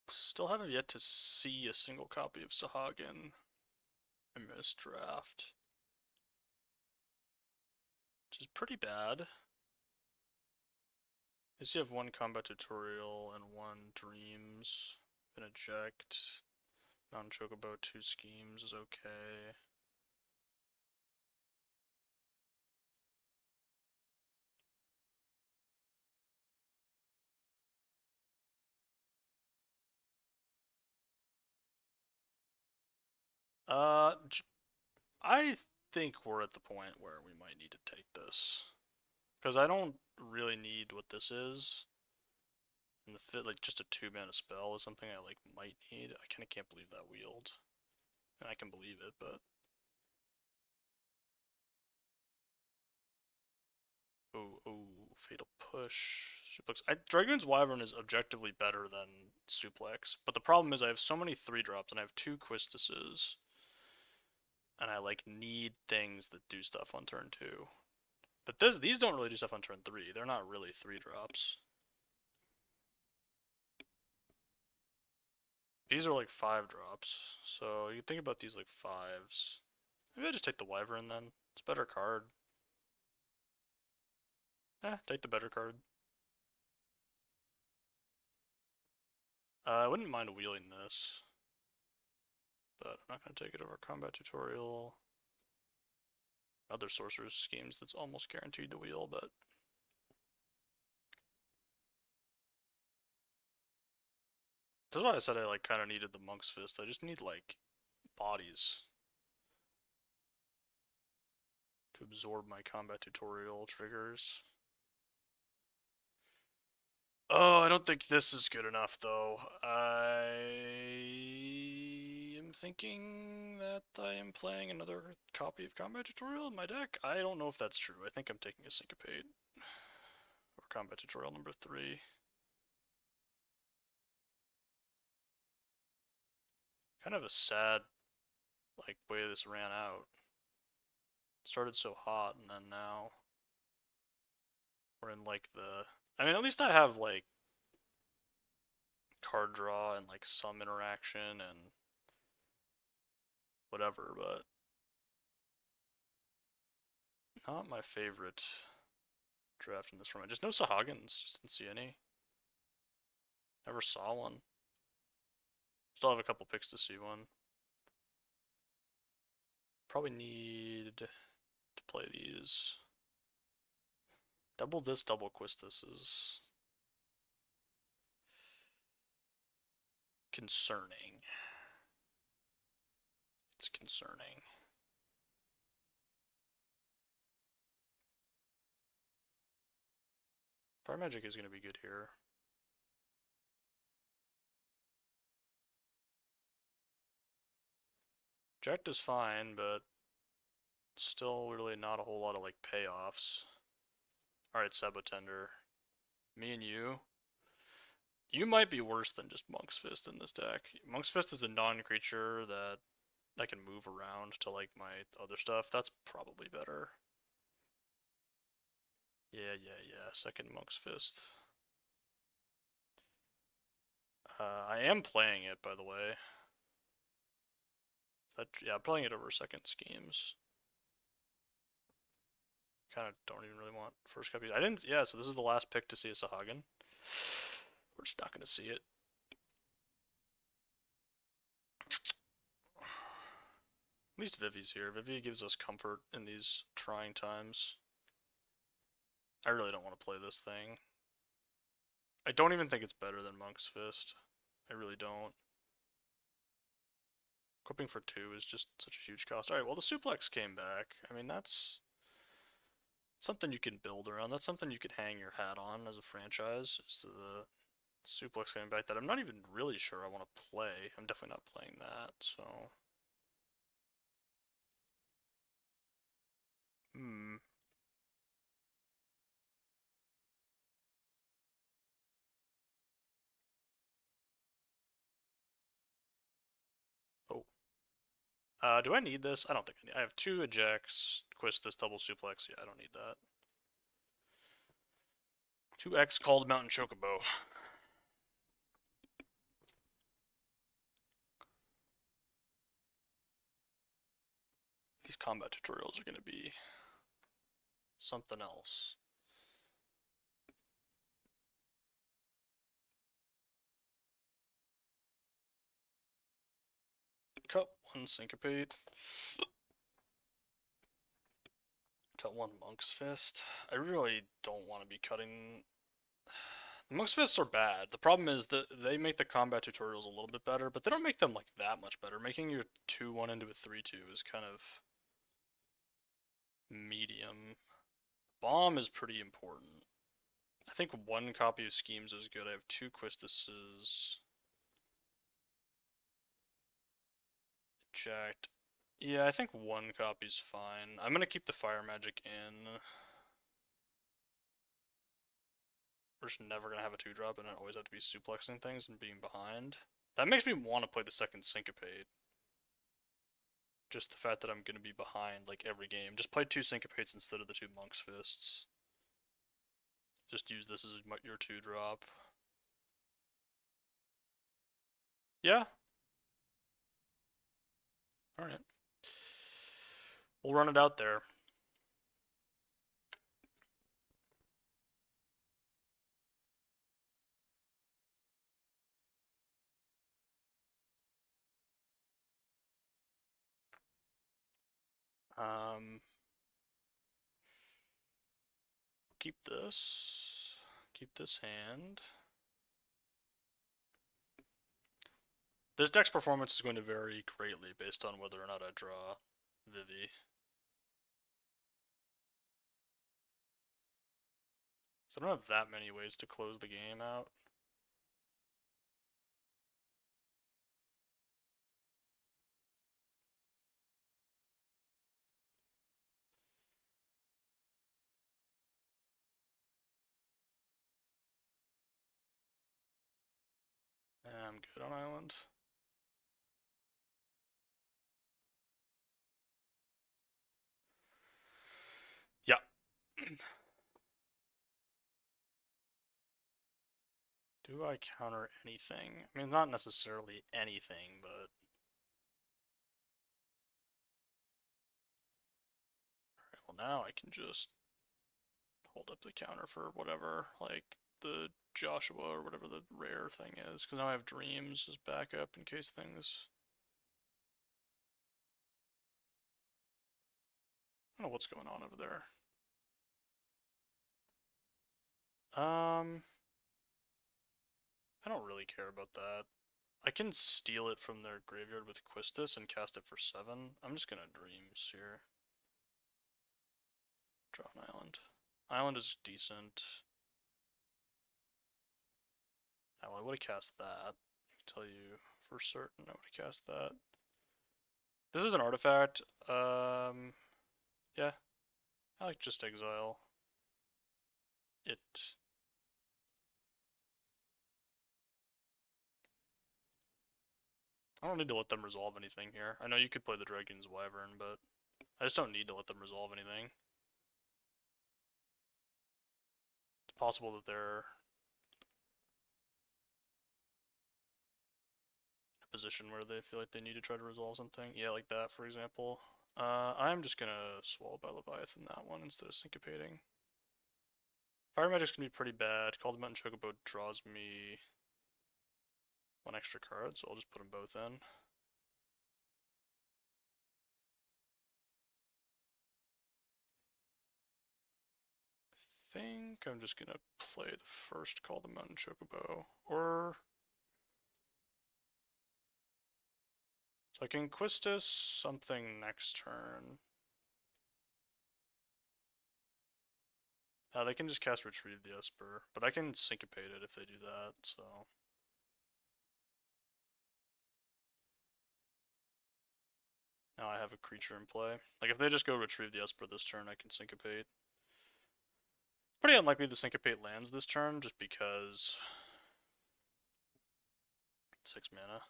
still haven't yet to see a single copy of Sahagin in this draft, which is pretty bad. Is you have 1 combat tutorial and 1 dreams. Can eject. Non-chocobo 2 schemes is okay. I think we're at the point where we might need to take this. Because I don't really need what this is. And the fit, like, just a 2 mana spell is something I, like, might need. I kinda can't believe that wield. And I can believe it, but... Oh, Fatal Push. Suplex. Dragoon's Wyvern is objectively better than Suplex, but the problem is I have so many 3-drops, and I have 2 Quistises, and I, like, need things that do stuff on turn 2. But these don't really do stuff on turn 3. They're not really 3-drops. These are like 5-drops, so you think about these like 5s. Maybe I just take the Wyvern then. It's a better card. Take the better card. I wouldn't mind wheeling this, but I'm not going to take it over combat tutorial. Other sorcerer's schemes that's almost guaranteed to wheel, but that's why I said I like kind of needed the Monk's Fist. I just need like bodies. to absorb my combat tutorial triggers. Oh, I don't think this is good enough, though. I am thinking that I am playing another copy of Combat Tutorial in my deck. I don't know if that's true. I think I'm taking a Syncopate. Or Combat Tutorial number 3. Kind of a sad, like, way this ran out. Started so hot, and then now we're in, like, the... I mean, at least I have, like, card draw and, like, some interaction and whatever, but not my favorite draft in this room. I just know Sahagins, just didn't see any. Never saw one. Still have a couple picks to see one. Probably need to play these. Double this, double quist this is concerning. It's concerning. Fire Magic is going to be good here. Jacked is fine, but still really not a whole lot of like payoffs. Alright, Sabotender. Me and you. You might be worse than just Monk's Fist in this deck. Monk's Fist is a non-creature that I can move around to like my other stuff. That's probably better. Yeah. Second Monk's Fist. I am playing it, by the way. Yeah, I'm playing it over second schemes. Kind of don't even really want first copies. I didn't. Yeah, so this is the last pick to see a Sahagin. We're just not going to see it. At least Vivi's here. Vivi gives us comfort in these trying times. I really don't want to play this thing. I don't even think it's better than Monk's Fist. I really don't. Equipping for 2 is just such a huge cost. Alright, well the Suplex came back. I mean, that's something you can build around. That's something you could hang your hat on as a franchise. Is the Suplex coming back that I'm not even really sure I want to play. I'm definitely not playing that, so... Oh. Do I need this? I don't think I need. I have 2 ejects, quist this, double suplex. Yeah, I don't need that. 2x called Mountain Chocobo. These combat tutorials are going to be something else. Cut 1 Syncopate. Cut 1 Monk's Fist. I really don't want to be cutting... The Monk's Fists are bad. The problem is that they make the combat tutorials a little bit better, but they don't make them like that much better. Making your 2-1 into a 3-2 is kind of medium. Bomb is pretty important. I think 1 copy of Schemes is good. I have 2 Quistuses. Eject. Yeah, I think 1 copy's fine. I'm gonna keep the Fire Magic in. We're just never gonna have a 2-drop and I always have to be suplexing things and being behind. That makes me want to play the second Syncopate. Just the fact that I'm gonna be behind like every game. Just play 2 Syncopates instead of the 2 Monk's Fists. Just use this as your 2-drop. Yeah. Alright. We'll run it out there. Keep this. Keep this hand. This deck's performance is going to vary greatly based on whether or not I draw Vivi. So I don't have that many ways to close the game out. I'm good on island. Yeah. Do I counter anything? I mean, not necessarily anything, but... Alright, well now I can just hold up the counter for whatever, like the Joshua or whatever the rare thing is, because now I have dreams as backup in case things... I don't know what's going on over there. I don't really care about that. I can steal it from their graveyard with Quistis and cast it for 7. I'm just gonna dreams here. Draw an island. Island is decent. Oh, I would have cast that. I can tell you for certain I would have cast that. This is an artifact. Yeah. I like just exile it. I don't need to let them resolve anything here. I know you could play the Dragon's Wyvern, but I just don't need to let them resolve anything. It's possible that they're in a position where they feel like they need to try to resolve something. Yeah, like that, for example. I'm just gonna Swallowed by Leviathan that one instead of Syncopating. Fire Magic's gonna be pretty bad. Call the Mountain Chocobo draws me one extra card, so I'll just put them both in. I think I'm just gonna play the first Call the Mountain Chocobo, or so I can Quistis something next turn. They can just cast Retrieve the Esper, but I can Syncopate it if they do that, so... Now I have a creature in play. Like, if they just go Retrieve the Esper this turn, I can Syncopate. Pretty unlikely the Syncopate lands this turn, just because... 6 mana.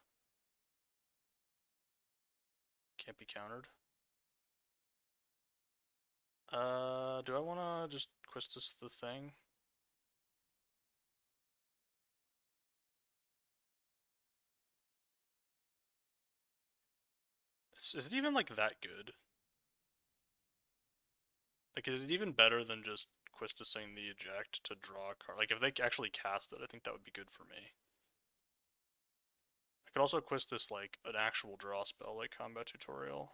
Can't be countered. Do I want to just Quistis the thing? Is it even, like, that good? Like, is it even better than just Quistising the Eject to draw a card? Like, if they actually cast it, I think that would be good for me. I could also Quistis, like, an actual draw spell, like Combat Tutorial.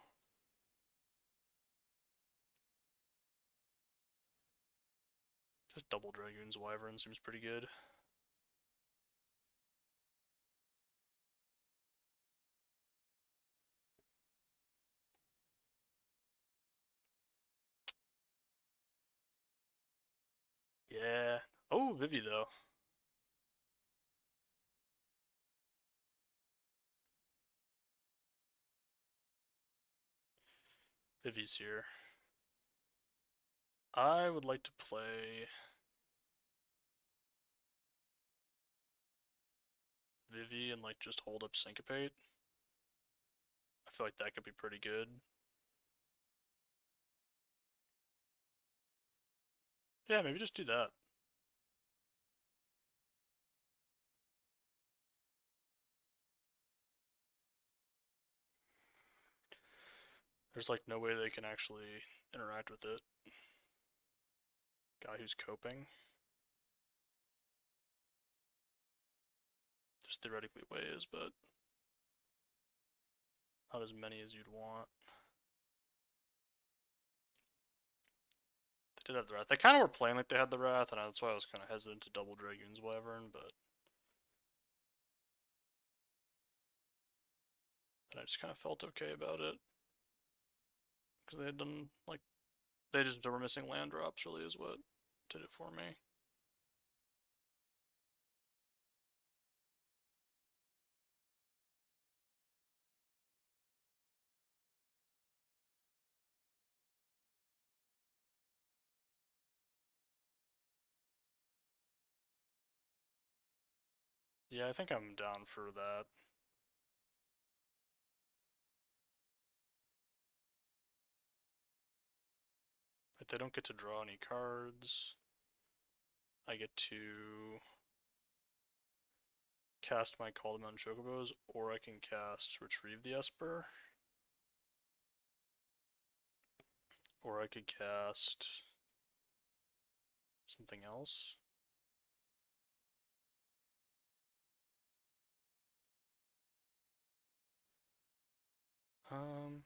Just double Dragoon's Wyvern seems pretty good. Yeah. Oh, Vivi, though. Vivi's here. I would like to play Vivi and, like, just hold up Syncopate. I feel like that could be pretty good. Yeah, maybe just do that. There's, like, no way they can actually interact with it. Guy who's coping. There's theoretically ways, but not as many as you'd want. They did have the Wrath. They kind of were playing like they had the Wrath, and that's why I was kind of hesitant to double Dragoon's Wyvern, but... And I just kind of felt okay about it. Because they had done, like... They were missing land drops, really, is what did it for me. Yeah, I think I'm down for that. But they don't get to draw any cards. I get to cast my Call Them on Chocobos, or I can cast Retrieve the Esper. Or I could cast something else. Um,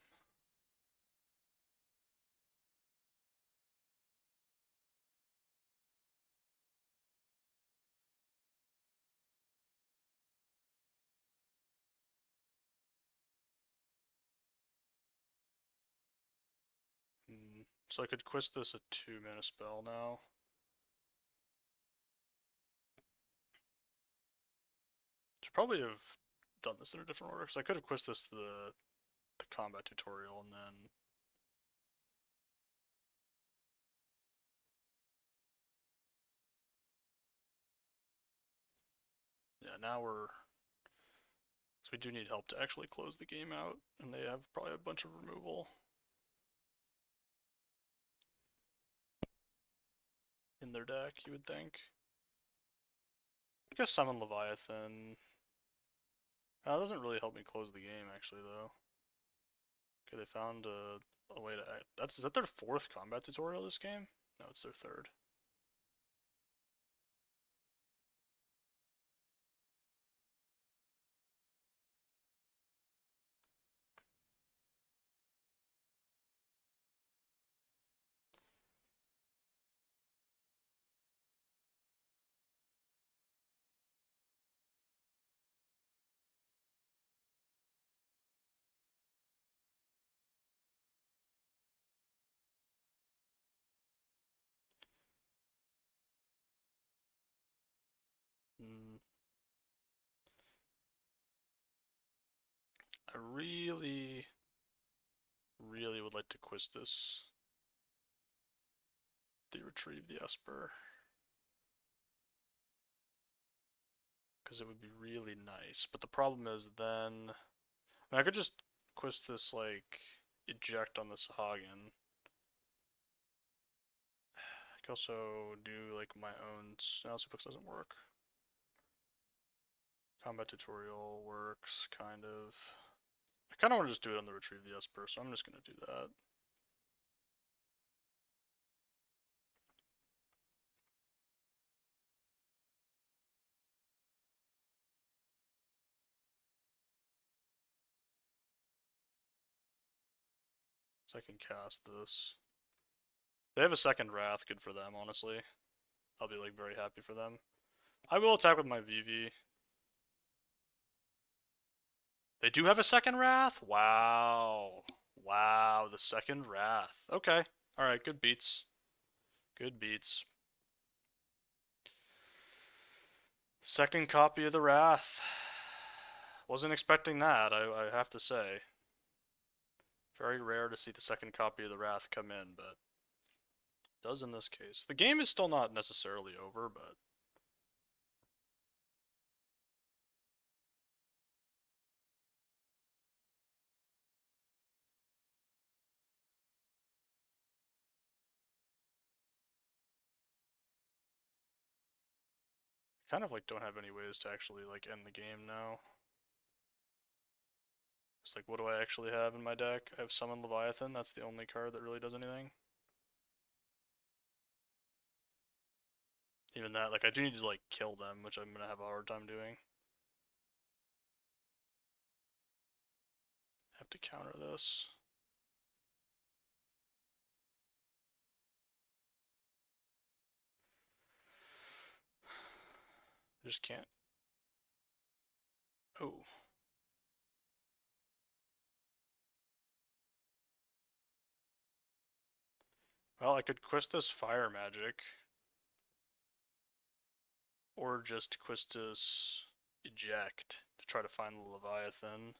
so I could quest this a 2-mana spell now. Should probably have done this in a different order, because I could have quested this to the combat tutorial and then. Yeah, now we're. So we do need help to actually close the game out, and they have probably a bunch of removal in their deck, you would think. I guess Summon Leviathan. That doesn't really help me close the game, actually, though. Okay, they found a way to act. Is that their 4th combat tutorial this game? No, it's their 3rd. Mm. I really, really would like to quiz this. They retrieve the Esper. Because it would be really nice. But the problem is then. I could just quiz this, like, eject on this Hagen. I could also do, like, my own. No, Suplex doesn't work. Combat tutorial works, kind of. I kind of want to just do it on the retrieve the Esper, so I'm just going to do that. So I can cast this. They have a second Wrath, good for them, honestly. I'll be, like, very happy for them. I will attack with my VV. They do have a second Wrath? Wow. Wow, the second Wrath. Okay. Alright, good beats. Good beats. Second copy of the Wrath. Wasn't expecting that, I have to say. Very rare to see the second copy of the Wrath come in, but it does in this case. The game is still not necessarily over, but I kind of like don't have any ways to actually like end the game now. It's like, what do I actually have in my deck? I have Summon Leviathan, that's the only card that really does anything. Even that, like, I do need to, like, kill them, which I'm gonna have a hard time doing. Have to counter this. I just can't. Oh. Well, I could quest this Fire Magic. Or just Quistis Eject to try to find the Leviathan.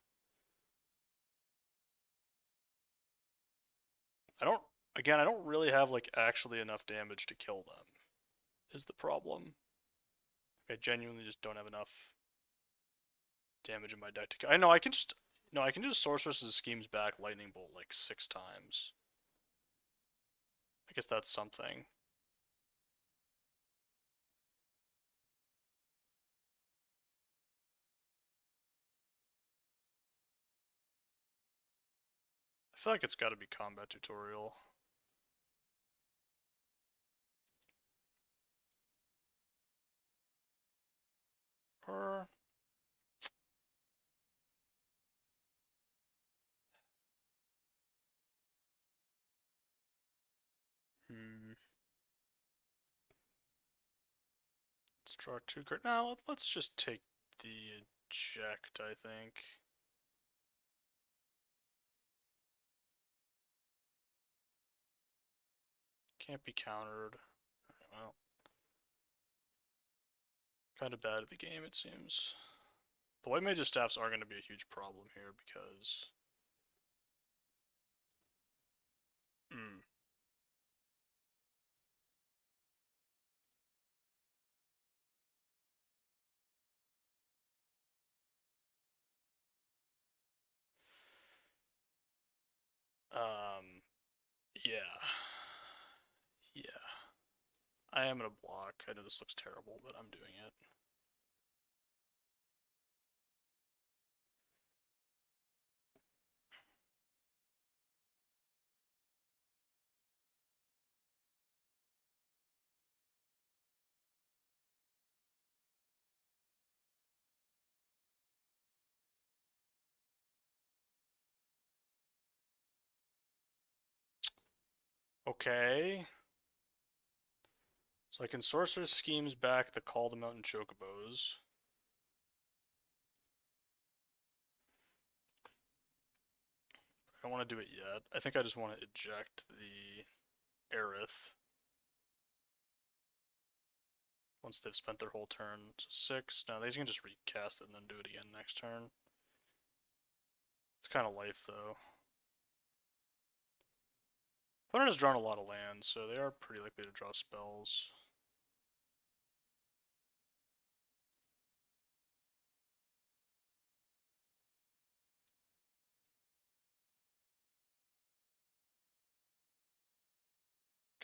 I don't really have, like, actually enough damage to kill them, is the problem. I genuinely just don't have enough damage in my deck to. I know I can just. No, I can just Sorceress's Schemes back Lightning Bolt like 6 times. I guess that's something. I feel like it's got to be Combat Tutorial. Or let's draw 2 cards. Now let's just take the eject, I think. Can't be countered. Well, kind of bad at the game, it seems. The White Mage's Staffs are going to be a huge problem here because. Hmm. Yeah. Yeah. I am gonna block. I know this looks terrible, but I'm doing it. Okay. So I can Sorceress Schemes back the Call the Mountain Chocobos. I don't want to do it yet. I think I just want to eject the Aerith. Once they've spent their whole turn. So 6. Now they can just recast it and then do it again next turn. It's kind of life, though. Opponent has drawn a lot of lands, so they are pretty likely to draw spells.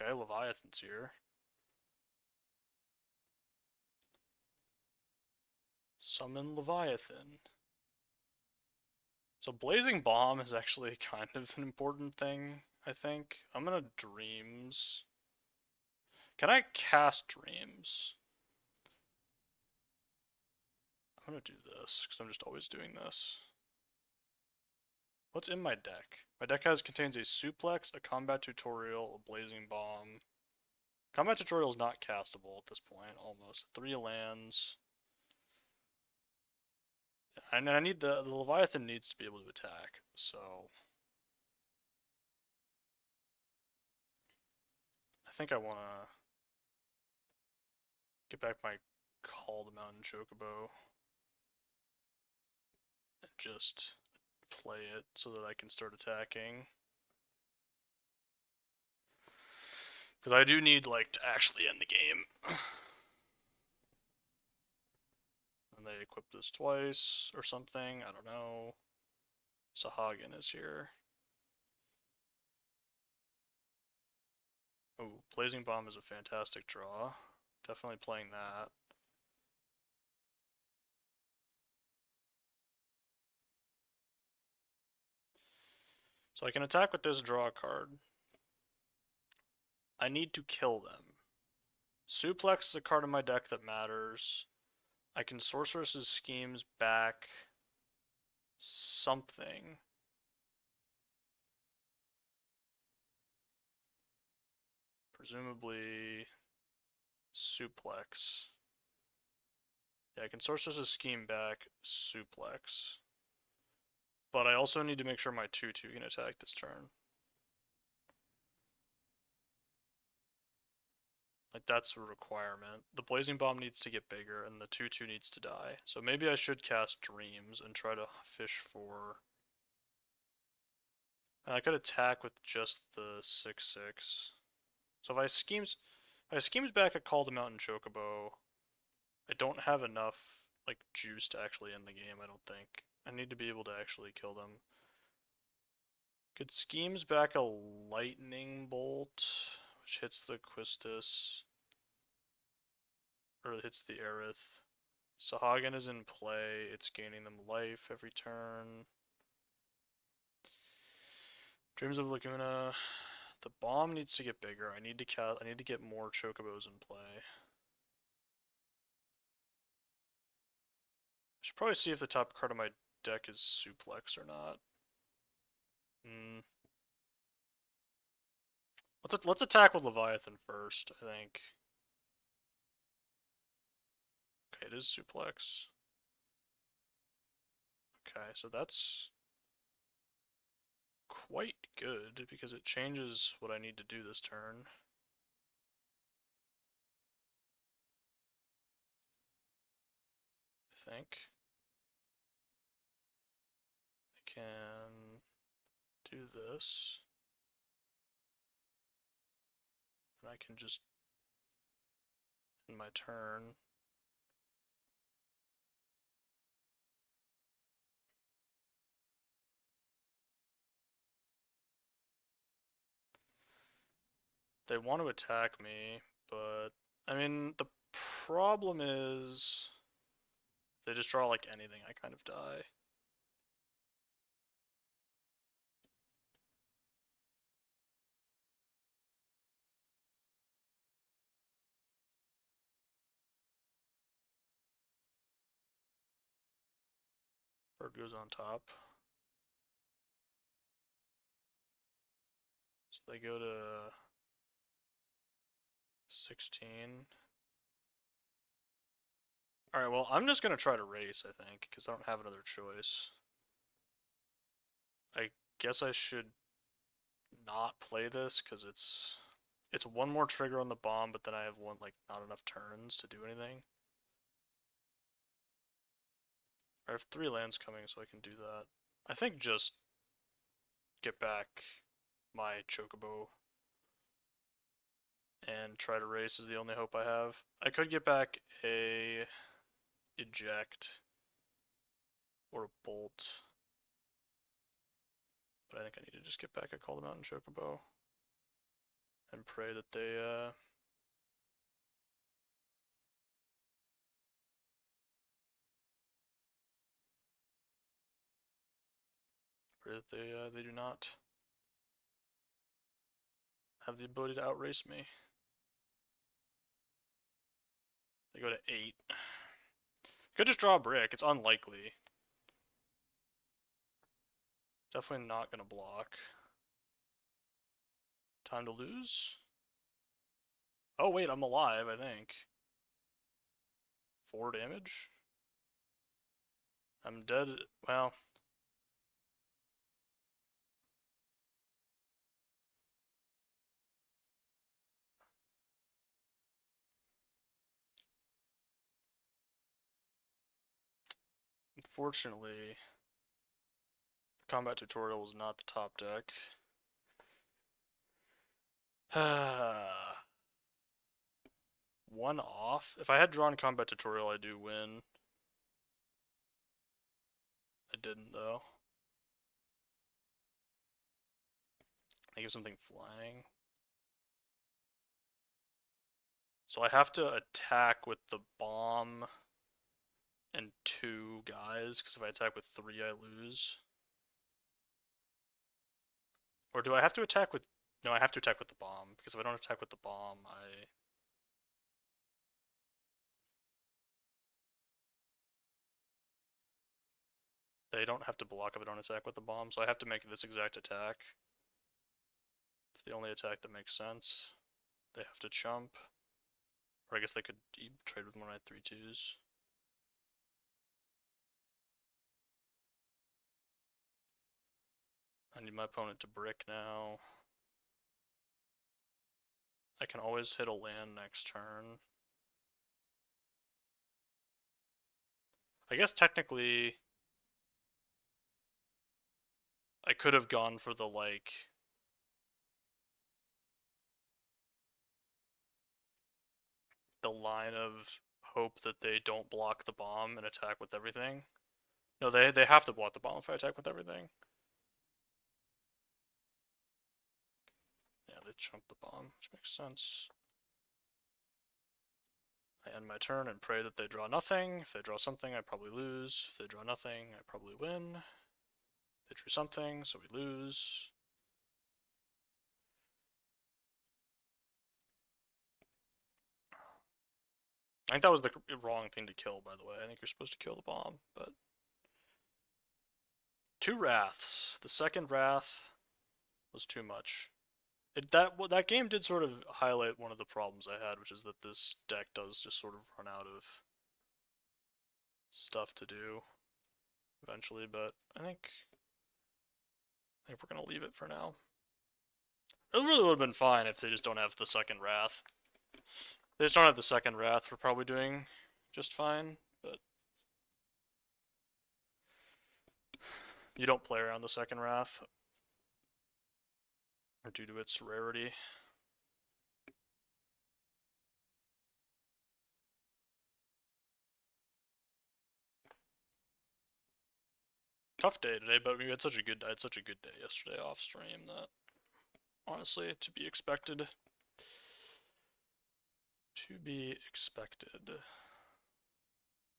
Okay, Leviathan's here. Summon Leviathan. So Blazing Bomb is actually kind of an important thing, I think. I'm gonna Dreams. Can I cast Dreams? I'm gonna do this, because I'm just always doing this. What's in my deck? My deck contains a Suplex, a Combat Tutorial, a Blazing Bomb. Combat Tutorial is not castable at this point, almost. 3 lands. And I need the Leviathan needs to be able to attack, so I think I want to get back my Call the Mountain Chocobo and just play it so that I can start attacking. Because I do need, like, to actually end the game. And they equip this twice or something, I don't know. Sahagin is here. Oh, Blazing Bomb is a fantastic draw. Definitely playing that. So I can attack with this draw card. I need to kill them. Suplex is a card in my deck that matters. I can Sorceress's Schemes back something. Presumably Suplex. Yeah, I can Sorceress's Scheme back Suplex. But I also need to make sure my 2/2 can attack this turn. Like, that's a requirement. The Blazing Bomb needs to get bigger, and the 2/2 needs to die. So maybe I should cast Dreams and try to fish for... I could attack with just the 6/6. So if I schemes back a Call the Mountain Chocobo, I don't have enough like juice to actually end the game, I don't think. I need to be able to actually kill them. Could schemes back a lightning bolt, which hits the Quistis, or hits the Aerith. Sahagin is in play. It's gaining them life every turn. Dreams of Laguna. The bomb needs to get bigger. I need to get more chocobos in play. Should probably see if the top card of my deck is suplex or not. Let's attack with Leviathan first, I think. Okay, it is suplex. Okay, so that's quite good because it changes what I need to do this turn. I think I can do this, and I can just end my turn. They want to attack me, but I mean the problem is if they just draw like anything, I kind of die. Bird goes on top. So they go to 16. Alright, well, I'm just gonna try to race, I think, because I don't have another choice. I guess I should not play this, because it's one more trigger on the bomb, but then I have like, not enough turns to do anything. I have 3 lands coming, so I can do that. I think just get back my Chocobo and try to race is the only hope I have. I could get back a eject or a bolt, but I think I need to just get back a Call the Mountain Chocobo and pray that they they do not have the ability to outrace me. They go to 8. Could just draw a brick. It's unlikely. Definitely not gonna block. Time to lose? Oh wait, I'm alive, I think. 4 damage? I'm dead. Well, unfortunately, the combat tutorial was not the top deck. One off. If I had drawn combat tutorial, I do win. I didn't though. I give something flying. So I have to attack with the bomb and 2 guys, because if I attack with 3, I lose. Or do I have to attack with... No, I have to attack with the bomb, because if I don't attack with the bomb, They don't have to block if I don't attack with the bomb, so I have to make this exact attack. It's the only attack that makes sense. They have to chump. Or I guess they could trade with more I had 3/2s. I need my opponent to brick now. I can always hit a land next turn. I guess technically I could have gone for the the line of hope that they don't block the bomb and attack with everything. No, they have to block the bomb if I attack with everything. Yeah, they chunk the bomb, which makes sense. I end my turn and pray that they draw nothing. If they draw something, I probably lose. If they draw nothing, I probably win. They drew something, so we lose. I think that was the wrong thing to kill, by the way. I think you're supposed to kill the bomb, but... 2 Wraths. The second Wrath was too much. That game did sort of highlight one of the problems I had, which is that this deck does just sort of run out of stuff to do eventually, but I think we're gonna leave it for now. It really would have been fine if they just don't have the second Wrath. If they just don't have the second Wrath, we're probably doing just fine, but you don't play around the second Wrath due to its rarity. Tough day today, but we had such a good day yesterday off stream that honestly, to be expected. To be expected.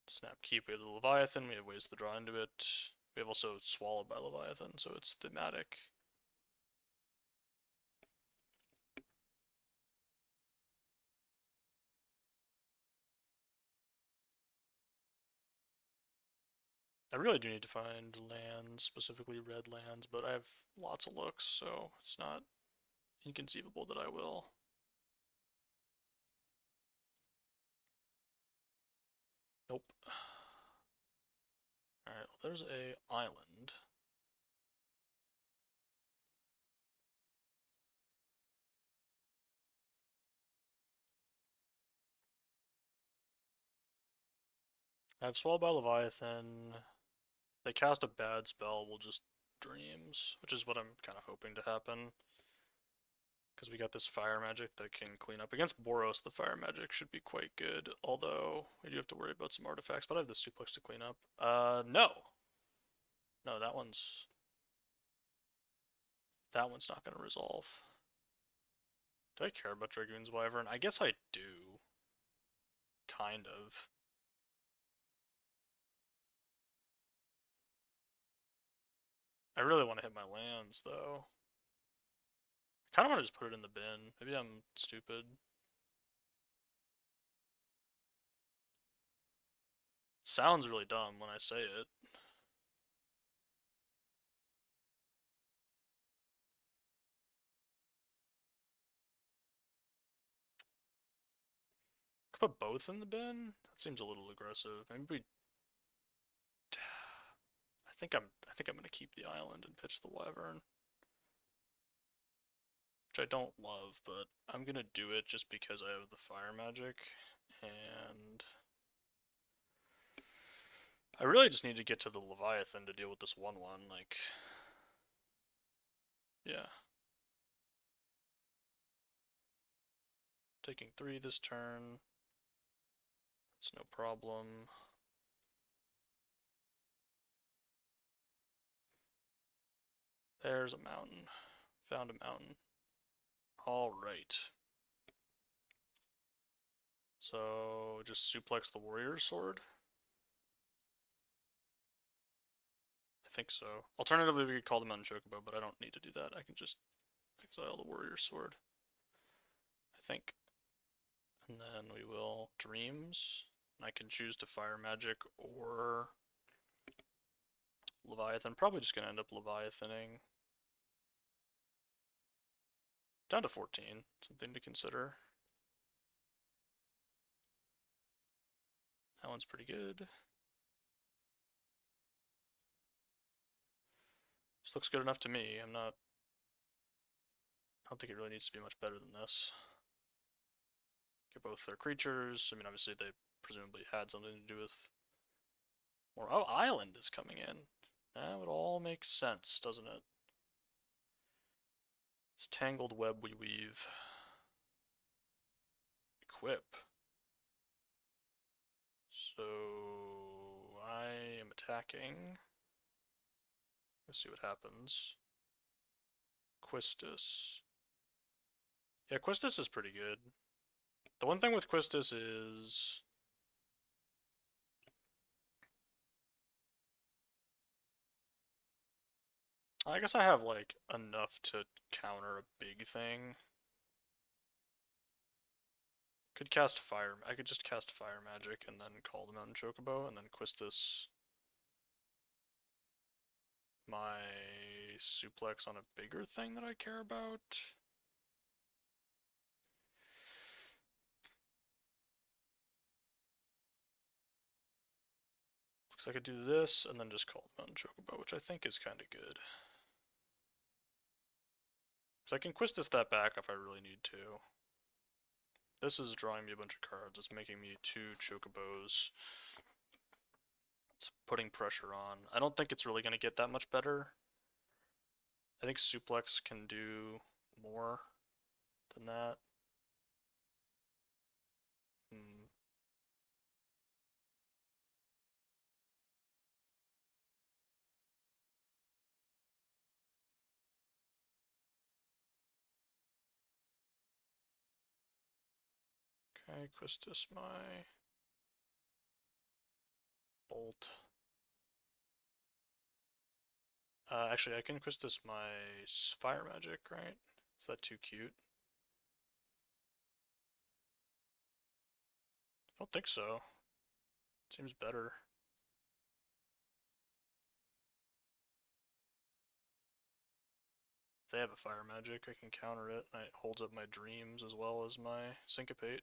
Snap Keep, we have the Leviathan, we have ways to draw into it. We have also Swallowed by Leviathan, so it's thematic. I really do need to find lands, specifically red lands, but I have lots of looks, so it's not inconceivable that I will. Nope. Alright, well, there's a island. I have Swallowed by Leviathan. They cast a bad spell, we'll just Dreams, which is what I'm kind of hoping to happen. Because we got this fire magic that can clean up. Against Boros, the fire magic should be quite good, although we do have to worry about some artifacts, but I have the suplex to clean up. No. No, that one's not going to resolve. Do I care about Dragoon's Wyvern? I guess I do. Kind of. I really want to hit my lands, though. I kind of want to just put it in the bin. Maybe I'm stupid. It sounds really dumb when I say it. Could put both in the bin? That seems a little aggressive. Maybe we... I think I'm gonna keep the island and pitch the Wyvern. Which I don't love, but I'm gonna do it just because I have the fire magic, and I really just need to get to the Leviathan to deal with this 1/1, like, yeah. Taking 3 this turn, that's no problem. There's a mountain. Found a mountain. Alright. So, just suplex the warrior's sword? I think so. Alternatively, we could call the mountain chocobo, but I don't need to do that. I can just exile the warrior's sword. I think. And then we will Dreams. I can choose to fire magic or Leviathan. Probably just gonna end up Leviathaning. Down to 14. Something to consider. That one's pretty good. This looks good enough to me. I don't think it really needs to be much better than this. Get both their creatures. I mean, obviously they presumably had something to do with more. Oh, Island is coming in. That would all make sense, doesn't it? This tangled web we weave. Equip. So I am attacking. Let's see what happens. Quistis. Yeah, Quistis is pretty good. The one thing with Quistis is I guess I have like enough to counter a big thing. Could cast fire. I could just cast fire magic and then call the Mountain Chocobo and then Quistis my suplex on a bigger thing that I care about. Because I could do this and then just call the Mountain Chocobo, which I think is kind of good. Because I can Quistis that back if I really need to. This is drawing me a bunch of cards. It's making me 2 Chocobos. It's putting pressure on. I don't think it's really going to get that much better. I think Suplex can do more than that. Okay, Quistis my Bolt. Actually, I can Quistis my Fire Magic, right? Is that too cute? I don't think so. Seems better. If they have a Fire Magic, I can counter it, and it holds up my Dreams as well as my Syncopate.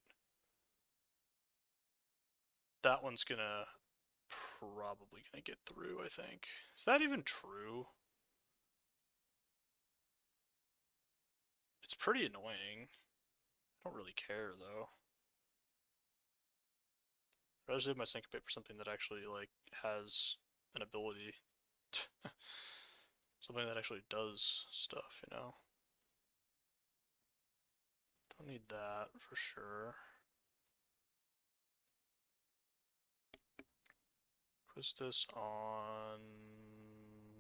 That one's probably gonna get through, I think. Is that even true? It's pretty annoying. I don't really care, though. I'd rather save my Syncopate for something that actually, like, has an ability. Something that actually does stuff, you know? Don't need that, for sure. Quistis on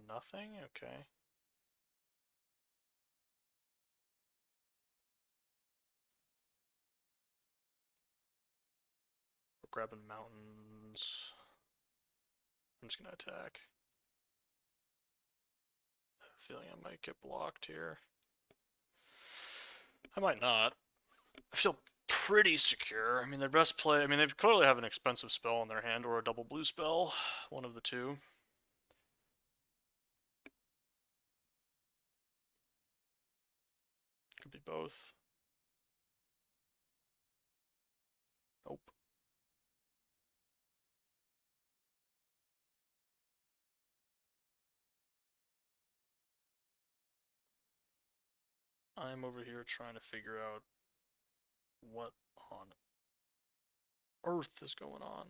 nothing? Okay. We're grabbing mountains. I'm just gonna attack. I have a feeling I might get blocked here. I might not. I feel pretty secure. I mean, their best play. I mean, they clearly have an expensive spell in their hand or a double blue spell. One of the two. Could be both. Nope. I'm over here trying to figure out what on earth is going on.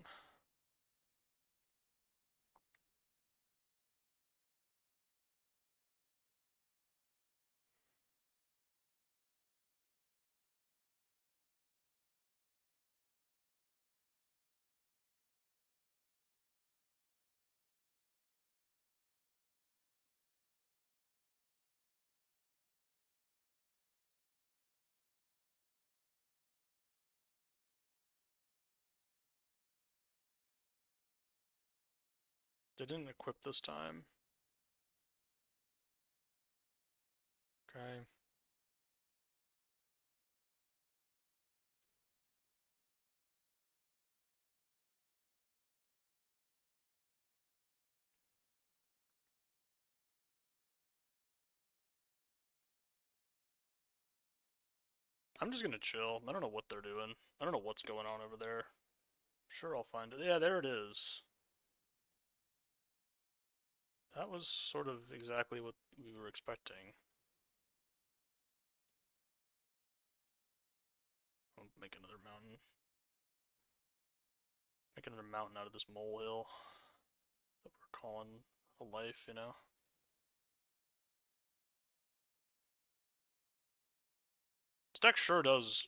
They didn't equip this time. Okay. I'm just gonna chill. I don't know what they're doing. I don't know what's going on over there. Sure, I'll find it. Yeah, there it is. That was sort of exactly what we were expecting. I'll make another mountain. Make another mountain out of this molehill that we're calling a life, you know? This deck sure does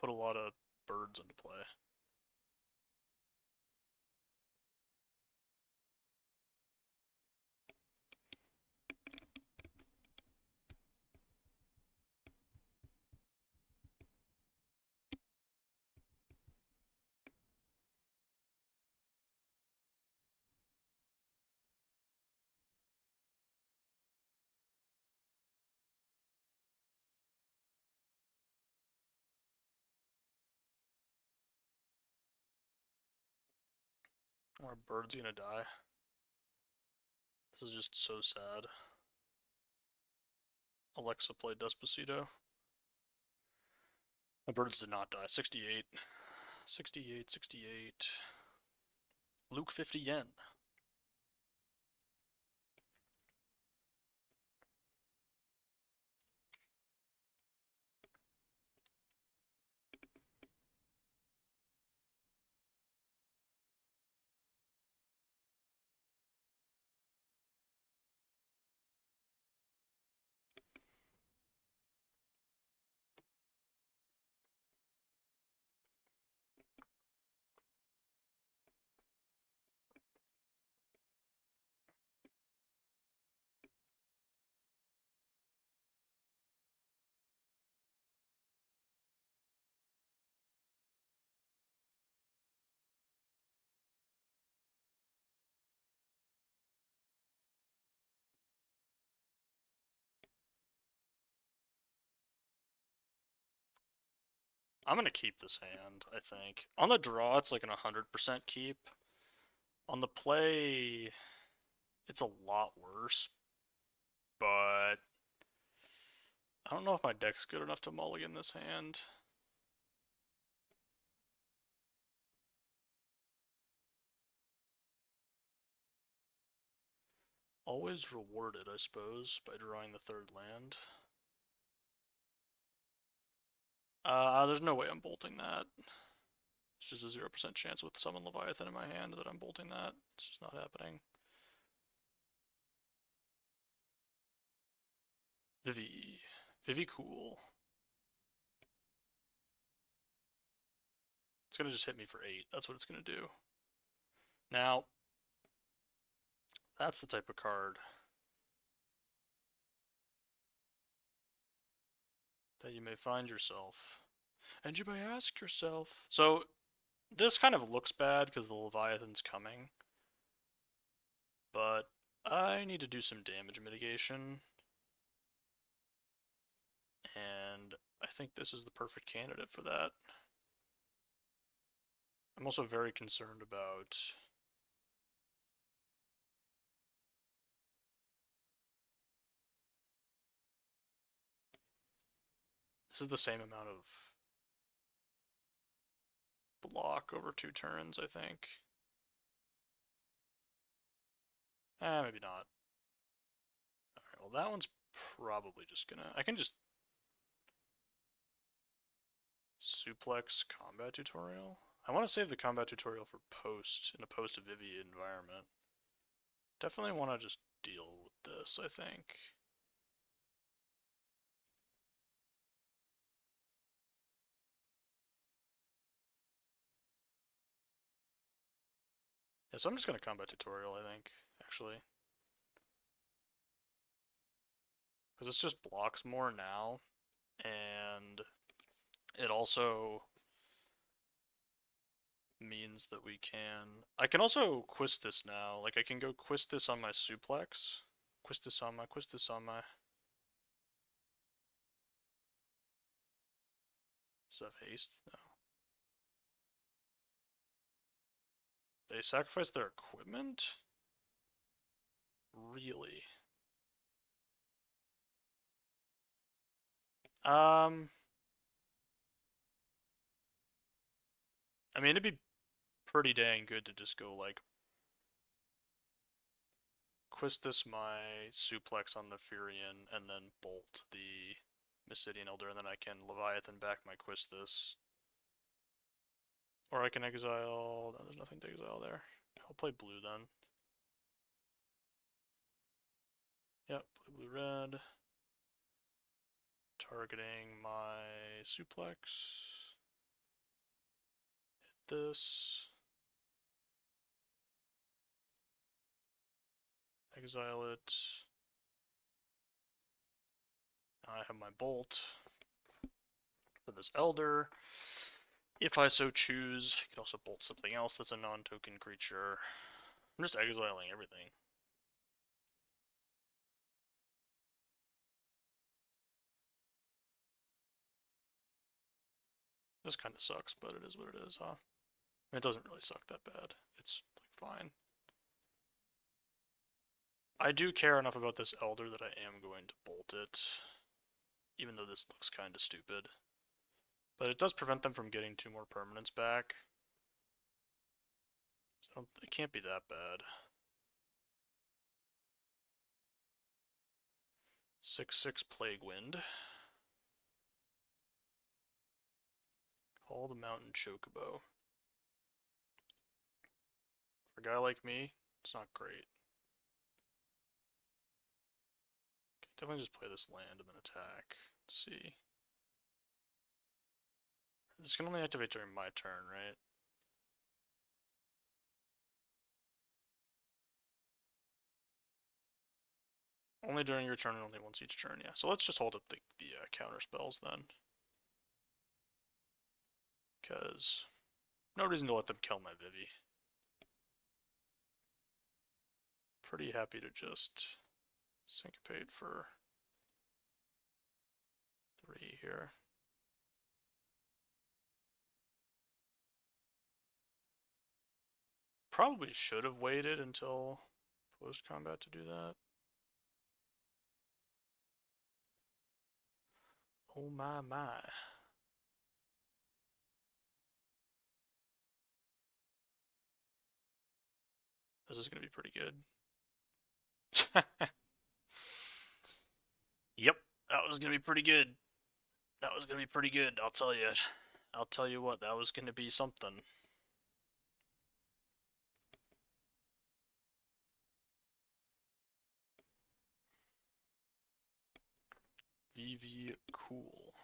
put a lot of birds into play. Our bird's gonna die. This is just so sad. Alexa played Despacito. My birds did not die. 68. 68, 68. Luke 50 yen. I'm gonna keep this hand, I think. On the draw, it's like an 100% keep. On the play, it's a lot worse. But I don't know if my deck's good enough to mulligan this hand. Always rewarded, I suppose, by drawing the third land. There's no way I'm bolting that. It's just a 0% chance with Summon Leviathan in my hand that I'm bolting that. It's just not happening. Vivi. Vivi cool. It's gonna just hit me for 8. That's what it's gonna do. Now, that's the type of card that you may find yourself. And you may ask yourself. So, this kind of looks bad because the Leviathan's coming. But I need to do some damage mitigation. And I think this is the perfect candidate for that. I'm also very concerned about this is the same amount of block over 2 turns, I think. Maybe not. Alright, well that one's probably just gonna... I can just suplex combat tutorial. I want to save the combat tutorial for post, in a post-Vivi environment. Definitely want to just deal with this, I think. Yeah, so I'm just going to combat tutorial, I think, actually. Because this just blocks more now, and it also means that we can... I can also quist this now. Like, I can go quist this on my suplex. Quist this on my... Quist this on my... Does that have haste? No. They sacrifice their equipment? Really? I mean, it'd be pretty dang good to just go, like, quist this my suplex on the Furion, and then bolt the Mysidian Elder, and then I can Leviathan back my quist this. Or I can exile... No, there's nothing to exile there. I'll play blue then. Yep, blue, blue, red. Targeting my suplex. Hit this. Exile it. Now I have my bolt for this Elder. If I so choose, I could also bolt something else that's a non-token creature. I'm just exiling everything. This kind of sucks, but it is what it is, huh? It doesn't really suck that bad. It's like fine. I do care enough about this Elder that I am going to bolt it, even though this looks kind of stupid. But it does prevent them from getting 2 more permanents back. So it can't be that bad. 6/6 Plague Wind. Call the Mountain Chocobo. For a guy like me, it's not great. Definitely just play this land and then attack. Let's see. This can only activate during my turn, right? Only during your turn and only once each turn, yeah. So let's just hold up the counter spells then. Because no reason to let them kill my Vivi. Pretty happy to just syncopate for 3 here. Probably should have waited until post-combat to do that. Oh my my. This is going to be pretty good. Yep, that was going to be pretty good. That was going to be pretty good, I'll tell you. I'll tell you what, that was going to be something. VV cool.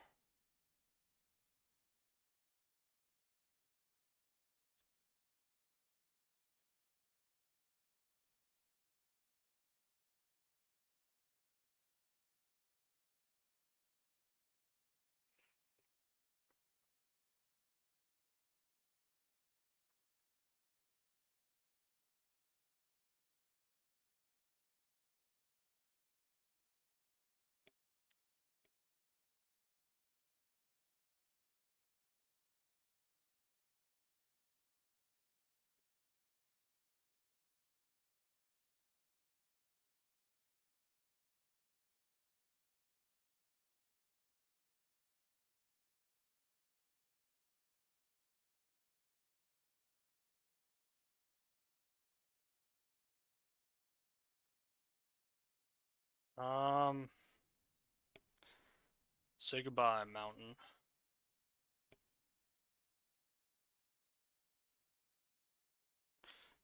Say goodbye, mountain.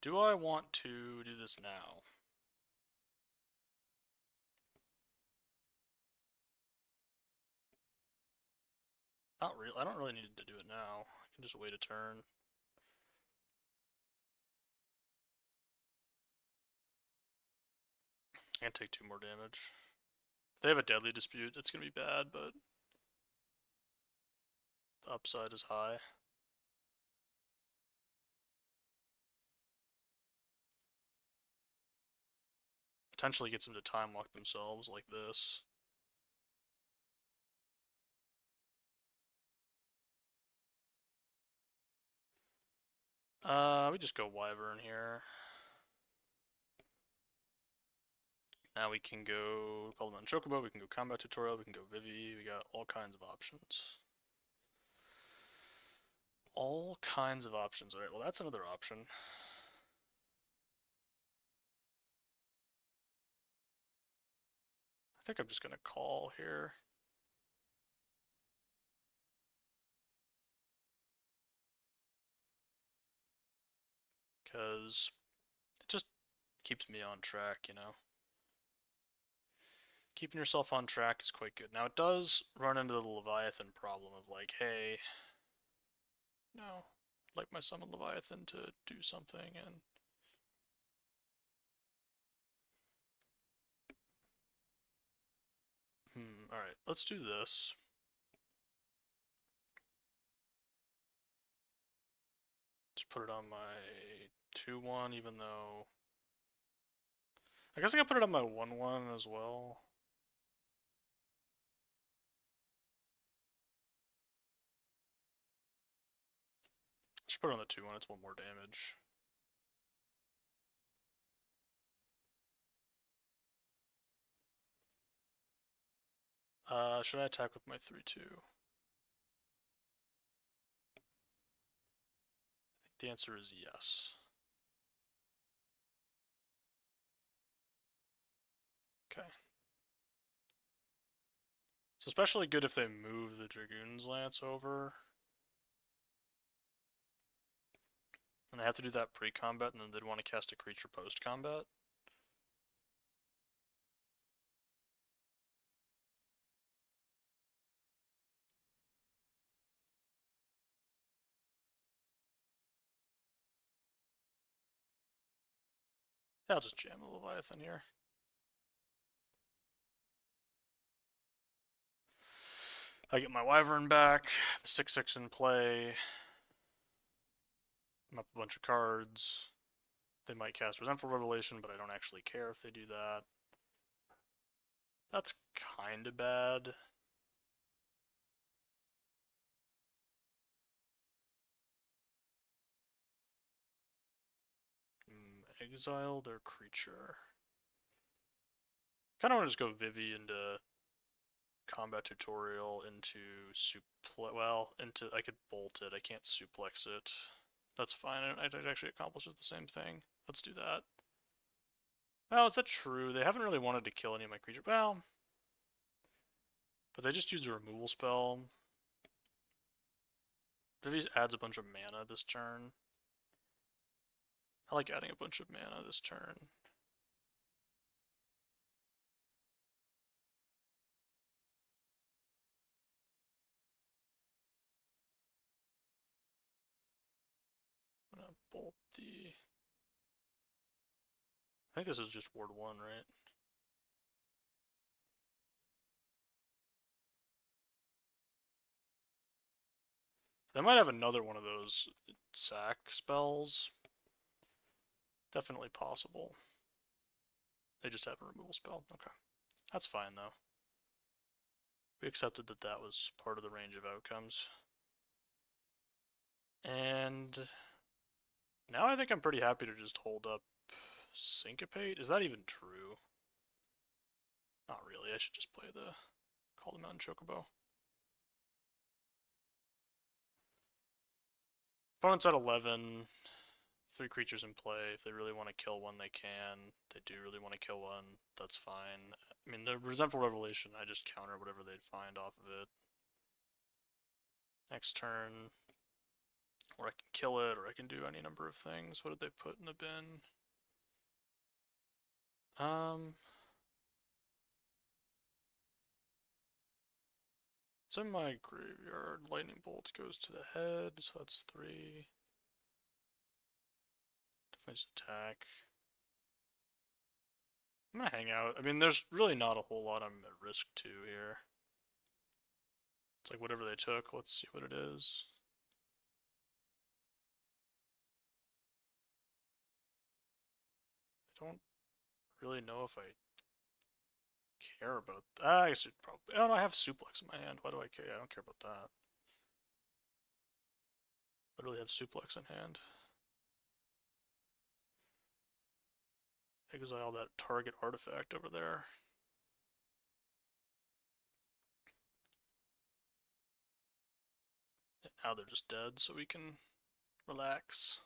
Do I want to do this now? Not really. I don't really need to do it now. I can just wait a turn. And take 2 more damage. If they have a deadly dispute, it's gonna be bad, but the upside is high. Potentially gets them to time lock themselves like this. We just go Wyvern here. Now we can go Call them on Chocobo, we can go Combat Tutorial, we can go Vivi, we got all kinds of options. All kinds of options. Alright, well that's another option. I think I'm just gonna call here. Because it just keeps me on track, you know? Keeping yourself on track is quite good. Now it does run into the Leviathan problem of like, hey, no, I'd like my summon Leviathan to do something, and alright, let's do this. Just put it on my 2-1, even though I guess I can put it on my 1-1 as well. Just put it on the 2-1, it's 1 more damage. Should I attack with my 3/2? I think the answer is yes. Okay. It's especially good if they move the Dragoon's Lance over. And they have to do that pre-combat, and then they'd want to cast a creature post-combat. Yeah, I'll just jam the Leviathan here. I get my Wyvern back, 6/6 in play. I'm up a bunch of cards. They might cast Resentful Revelation, but I don't actually care if they do that. That's kinda bad. Exile their creature. Kinda wanna just go Vivi into Combat Tutorial, into I could bolt it, I can't suplex it. That's fine, it actually accomplishes the same thing. Let's do that. Well, is that true? They haven't really wanted to kill any of my creatures. Well, but they just used a removal spell. Vivi adds a bunch of mana this turn. I like adding a bunch of mana this turn. I'm gonna bolt the... I think this is just Ward 1, right? They might have another one of those sack spells. Definitely possible. They just have a removal spell. Okay. That's fine, though. We accepted that that was part of the range of outcomes. And now I think I'm pretty happy to just hold up Syncopate. Is that even true? Not really. I should just play the Call the Mountain Chocobo. Opponent's at 11. 3 creatures in play. If they really want to kill one, they can. They do really want to kill one. That's fine. I mean, the Resentful Revelation, I just counter whatever they'd find off of it. Next turn, or I can kill it, or I can do any number of things. What did they put in the bin? It's in my graveyard. Lightning Bolt goes to the head, so that's 3. Defense attack. I'm gonna hang out. I mean, there's really not a whole lot I'm at risk to here. It's like whatever they took, let's see what it is. I don't really know if I care about that. I guess it probably... Oh, no, I have Suplex in my hand. Why do I care? I don't care about that. Literally have Suplex in hand. Exile that target artifact over there. And now they're just dead, so we can relax.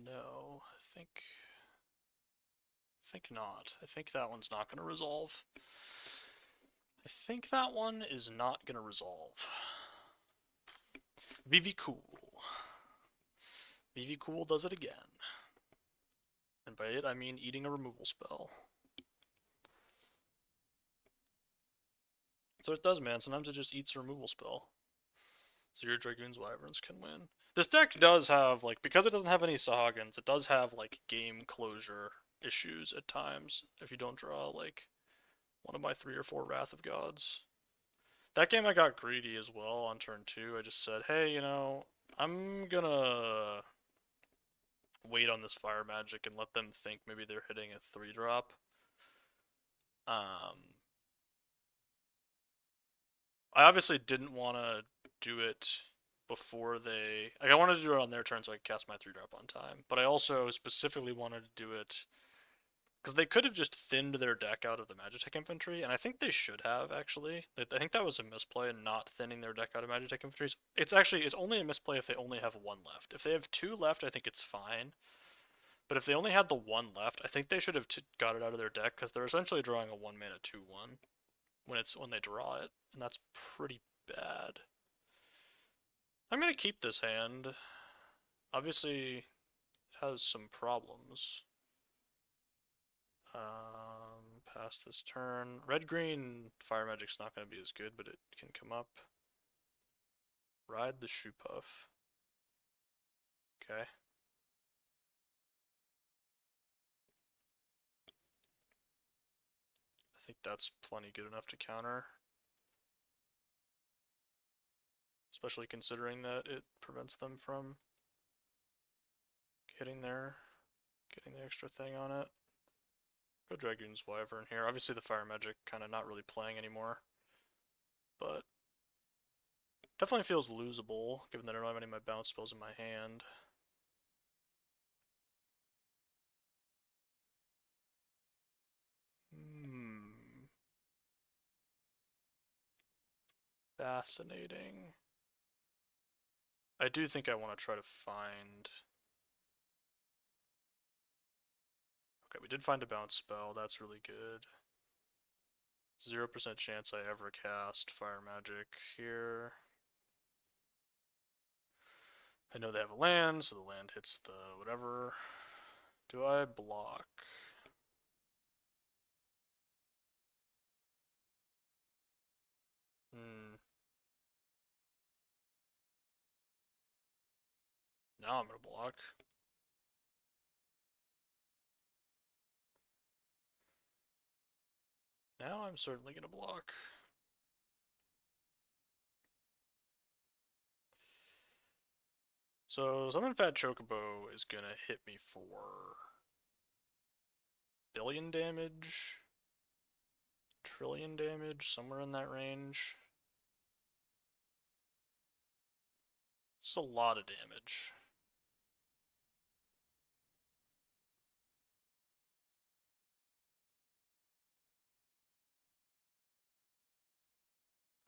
No, I think not. I think that one's not going to resolve. I think that one is not going to resolve. Vivi Cool. Vivi Cool does it again. And by it, I mean eating a removal spell. So it does, man. Sometimes it just eats a removal spell. So your Dragoon's Wyverns can win. This deck does have, like, because it doesn't have any Sahagins, it does have, like, game closure issues at times if you don't draw, like, one of my 3 or 4 Wrath of Gods. That game I got greedy as well on turn 2. I just said, hey, you know, I'm gonna wait on this Fire Magic and let them think maybe they're hitting a 3-drop. I obviously didn't want to do it before they... Like, I wanted to do it on their turn so I could cast my 3-drop on time. But I also specifically wanted to do it Because they could have just thinned their deck out of the Magitech infantry, and I think they should have, actually. I think that was a misplay in not thinning their deck out of Magitech infantries. It's only a misplay if they only have one left. If they have two left, I think it's fine. But if they only had the one left, I think they should have got it out of their deck, because they're essentially drawing a 1-mana 2/1 when they draw it, and that's pretty bad. I'm gonna keep this hand. Obviously, it has some problems. Pass this turn. Red-green Fire Magic's not going to be as good, but it can come up. Ride the Shoe Puff. Okay. I think that's plenty good enough to counter. Especially considering that it prevents them from getting the extra thing on it. Go Dragoon's Wyvern here. Obviously the Fire Magic kind of not really playing anymore. But definitely feels losable, given that I don't have any of my bounce spells in my hand. Fascinating. I do think I want to try to find... Okay, we did find a bounce spell. That's really good. 0% chance I ever cast Fire Magic here. I know they have a land, so the land hits the whatever. Do I block? Now I'm gonna block. Now I'm certainly gonna block. So Summon Fat Chocobo is gonna hit me for billion damage, trillion damage, somewhere in that range. It's a lot of damage.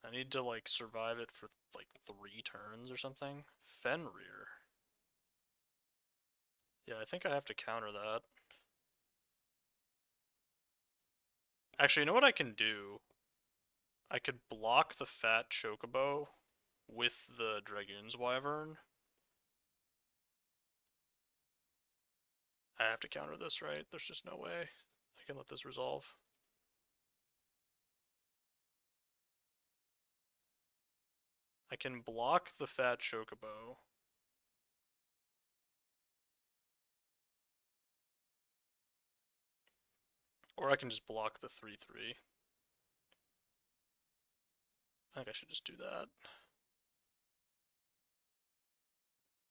I need to like survive it for like 3 turns or something. Fenrir. Yeah, I think I have to counter that. Actually, you know what I can do? I could block the Fat Chocobo with the Dragoon's Wyvern. I have to counter this, right? There's just no way I can let this resolve. I can block the Fat Chocobo. Or I can just block the 3/3. I think I should just do that.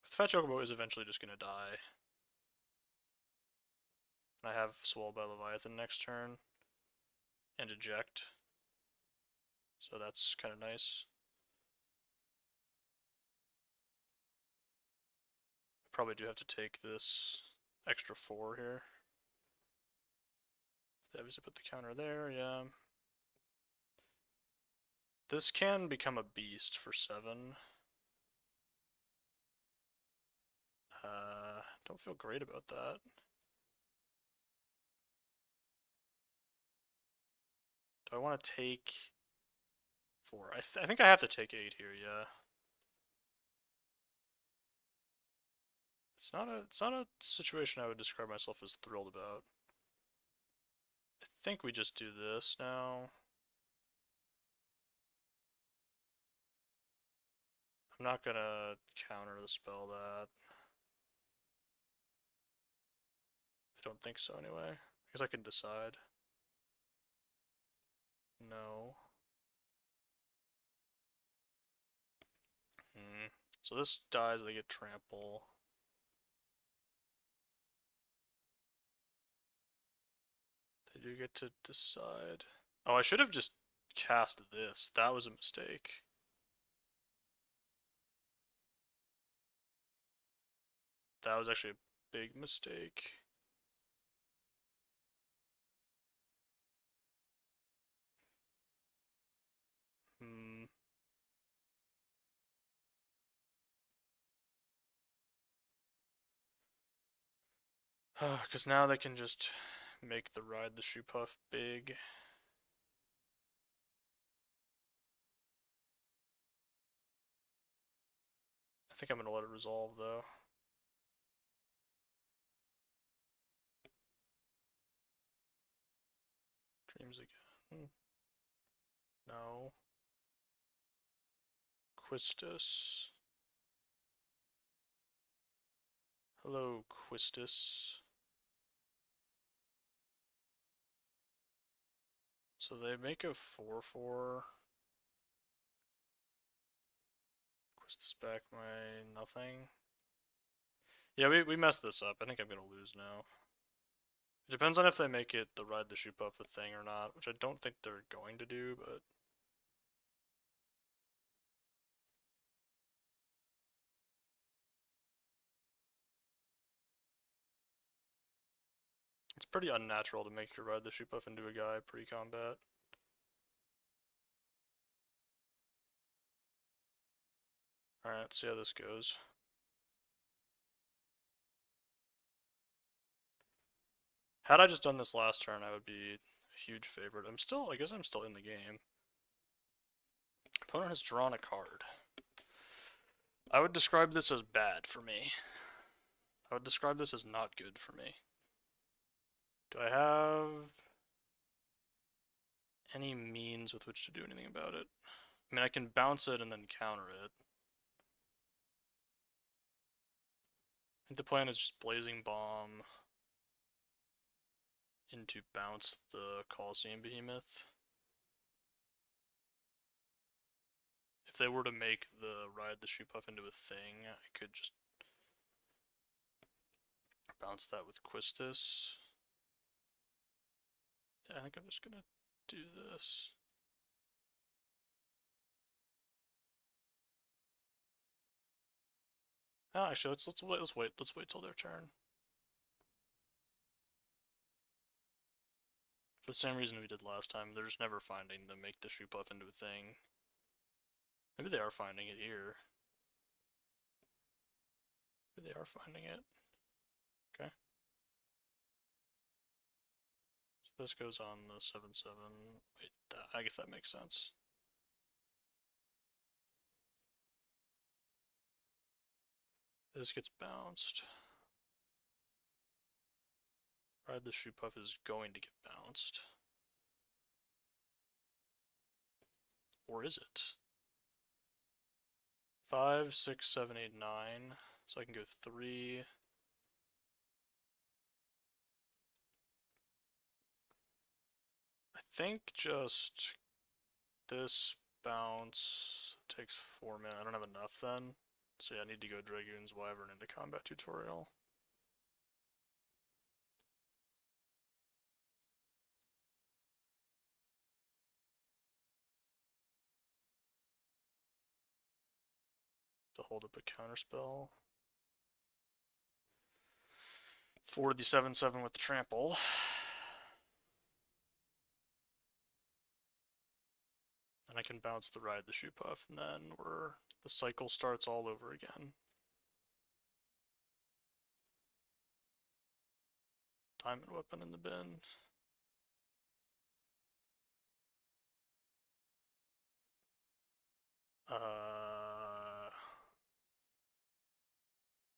The Fat Chocobo is eventually just going to die. And I have Swole by Leviathan next turn. And eject. So that's kind of nice. I probably do have to take this extra 4 here. They obviously put the counter there, yeah. This can become a beast for 7. Don't feel great about that. Do I want to take 4? I think I have to take 8 here, yeah. It's not a situation I would describe myself as thrilled about. I think we just do this now. I'm not gonna counter the spell that. I don't think so anyway. I guess I can decide. No. So this dies, they get trample. They do get to decide. Oh, I should have just cast this. That was a mistake. That was actually a big mistake. Because now they can just make the ride the shoe puff big. I think I'm gonna let it resolve though. Dreams again. No. Quistis. Hello, Quistis. So they make a 4/4. Quistis back my nothing. Yeah, we messed this up. I think I'm gonna lose now. It depends on if they make it the ride the shoe puff a thing or not, which I don't think they're going to do, but it's pretty unnatural to make your ride the shoe puff into a guy pre-combat. Alright, let's see how this goes. Had I just done this last turn, I would be a huge favorite. I guess I'm still in the game. Opponent has drawn a card. I would describe this as bad for me. I would describe this as not good for me. Do I have any means with which to do anything about it? I mean, I can bounce it and then counter it. I think the plan is just Blazing Bomb into bounce the Coliseum Behemoth. If they were to make the ride the shoe puff into a thing, I could just bounce that with Quistis. Yeah, I think I'm just gonna do this. Oh, actually, let's wait till their turn. For the same reason we did last time, they're just never finding to make the shoe puff into a thing. Maybe they are finding it here. Maybe they are finding it. Okay. So this goes on the 7/7. Wait, I guess that makes sense. This gets bounced. Ride the shoe puff is going to get bounced. Or is it? 5, 6, 7, 8, 9. So I can go 3. I think just this bounce takes 4 mana. I don't have enough then. So yeah, I need to go Dragoon's Wyvern into combat tutorial. To hold up a counterspell. For the 7/7 with the trample. And I can bounce the ride the shoe puff, and then the cycle starts all over again. Diamond weapon in the bin.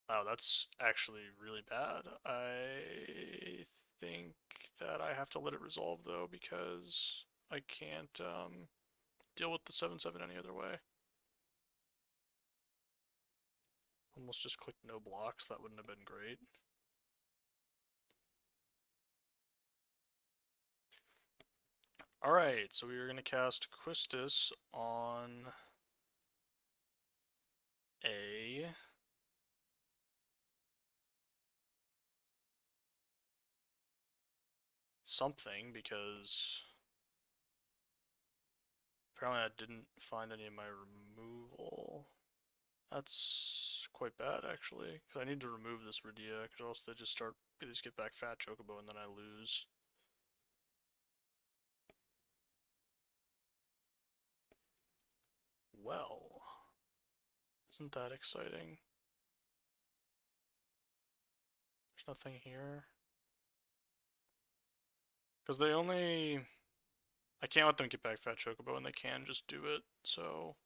Wow, that's actually really bad. I think that I have to let it resolve though, because I can't deal with the 7/7 any other way. Almost just clicked no blocks, that wouldn't have been great. Alright, so we are going to cast Quistis on a something, because apparently I didn't find any of my removal. That's quite bad, actually, because I need to remove this Radia, because else they just get back Fat Chocobo and then I lose. Well, isn't that exciting? There's nothing here. Because they only... I can't let them get back Fat Chocobo, and they can just do it, so...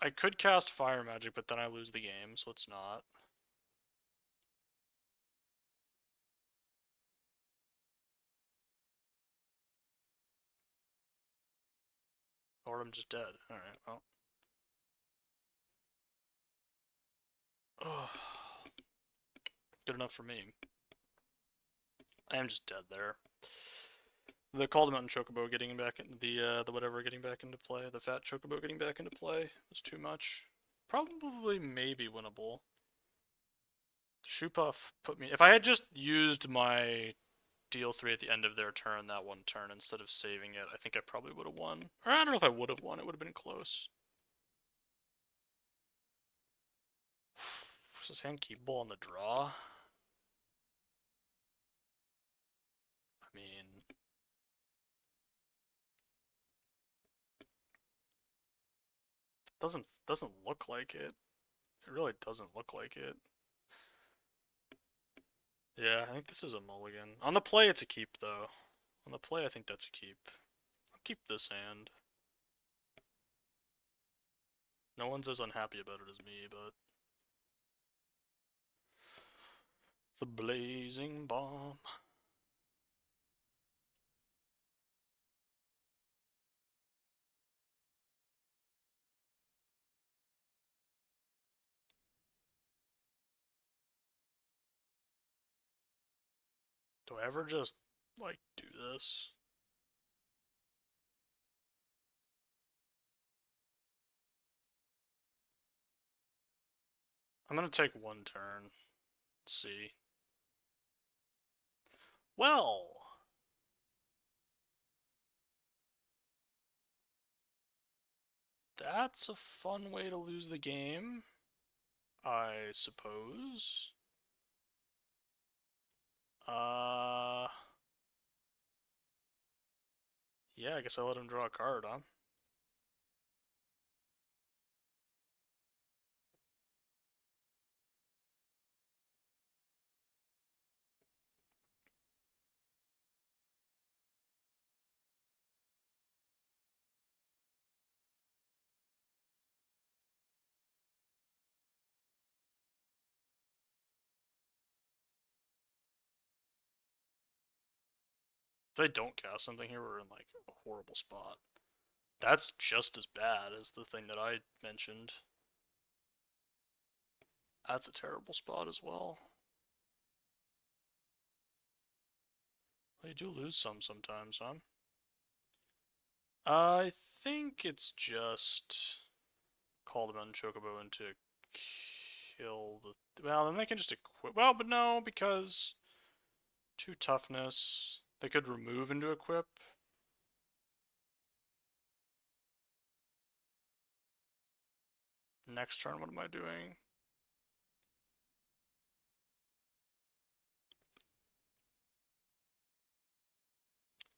I could cast Fire Magic, but then I lose the game, so it's not. Or I'm just dead. Alright, well. Ugh. Good enough for me. I am just dead there. The Call Mountain Chocobo getting back into the whatever getting back into play, the Fat Chocobo getting back into play was too much. Probably maybe winnable. Shoe Puff put me. If I had just used my deal 3 at the end of their turn that one turn instead of saving it, I think I probably would have won. Or I don't know if I would have won. It would have been close. Was this hand keepable on the draw? I mean, doesn't look like it. It really doesn't look like it. Yeah, I think this is a mulligan. On the play, it's a keep, though. On the play, I think that's a keep. I'll keep this hand. No one's as unhappy about it as me, but... The Blazing Bomb. Do I ever just, like, do this? I'm gonna take one turn. Let's see. Well... That's a fun way to lose the game, I suppose. Yeah, I guess I let him draw a card, huh? If I don't cast something here, we're in, like, a horrible spot. That's just as bad as the thing that I mentioned. That's a terrible spot as well. Well, you do lose some sometimes, huh? I think it's just call them on Chocobo and to kill the... Well, then they can just equip... Well, but no, because... 2 toughness. They could remove into equip. Next turn, what am I doing?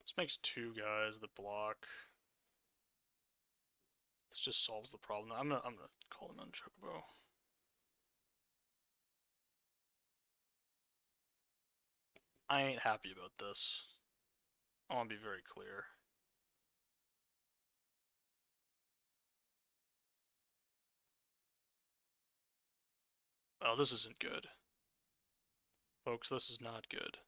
This makes 2 guys that block. This just solves the problem. I'm gonna call them on Chocobo. I ain't happy about this. I want to be very clear. Oh, this isn't good. Folks, this is not good.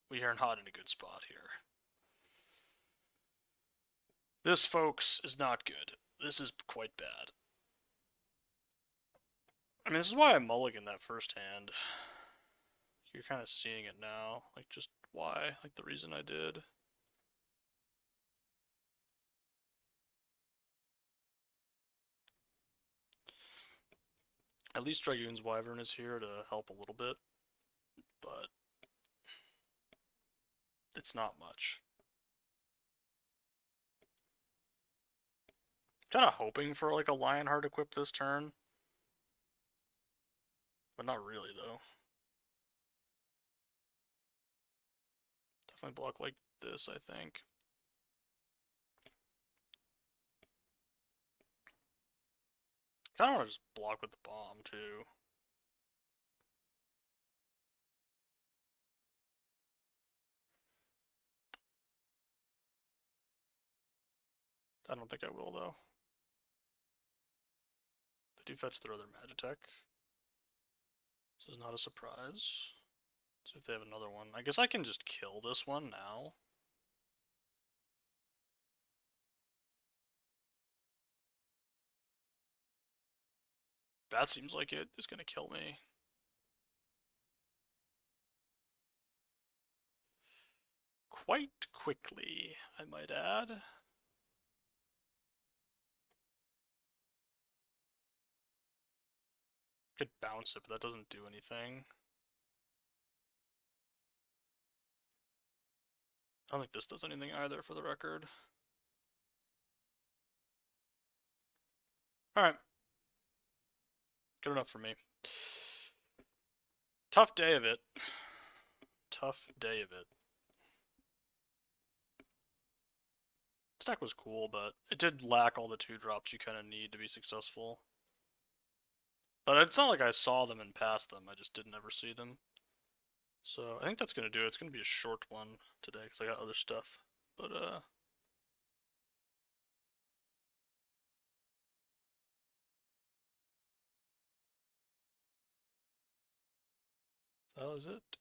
We are not in a good spot here. This, folks, is not good. This is quite bad. I mean, this is why I mulliganed that first hand. You're kind of seeing it now. Like, just why. Like, the reason I did. At least Dragoon's Wyvern is here to help a little bit. But... it's not much. Kind of hoping for, like, a Lionheart equip this turn. But not really, though. Definitely block like this, I think. I don't want to just block with the bomb, too. I don't think I will, though. They do fetch their other Magitech. This is not a surprise. See if they have another one. I guess I can just kill this one now. That seems like it is going to kill me. Quite quickly, I might add. Could bounce it, but that doesn't do anything. I don't think this does anything either, for the record. Alright. Good enough for me. Tough day of it. Tough day of it. This deck was cool, but it did lack all the 2-drops you kind of need to be successful. But it's not like I saw them and passed them, I just didn't ever see them. So I think that's going to do it. It's going to be a short one today, because I got other stuff. But, that was it.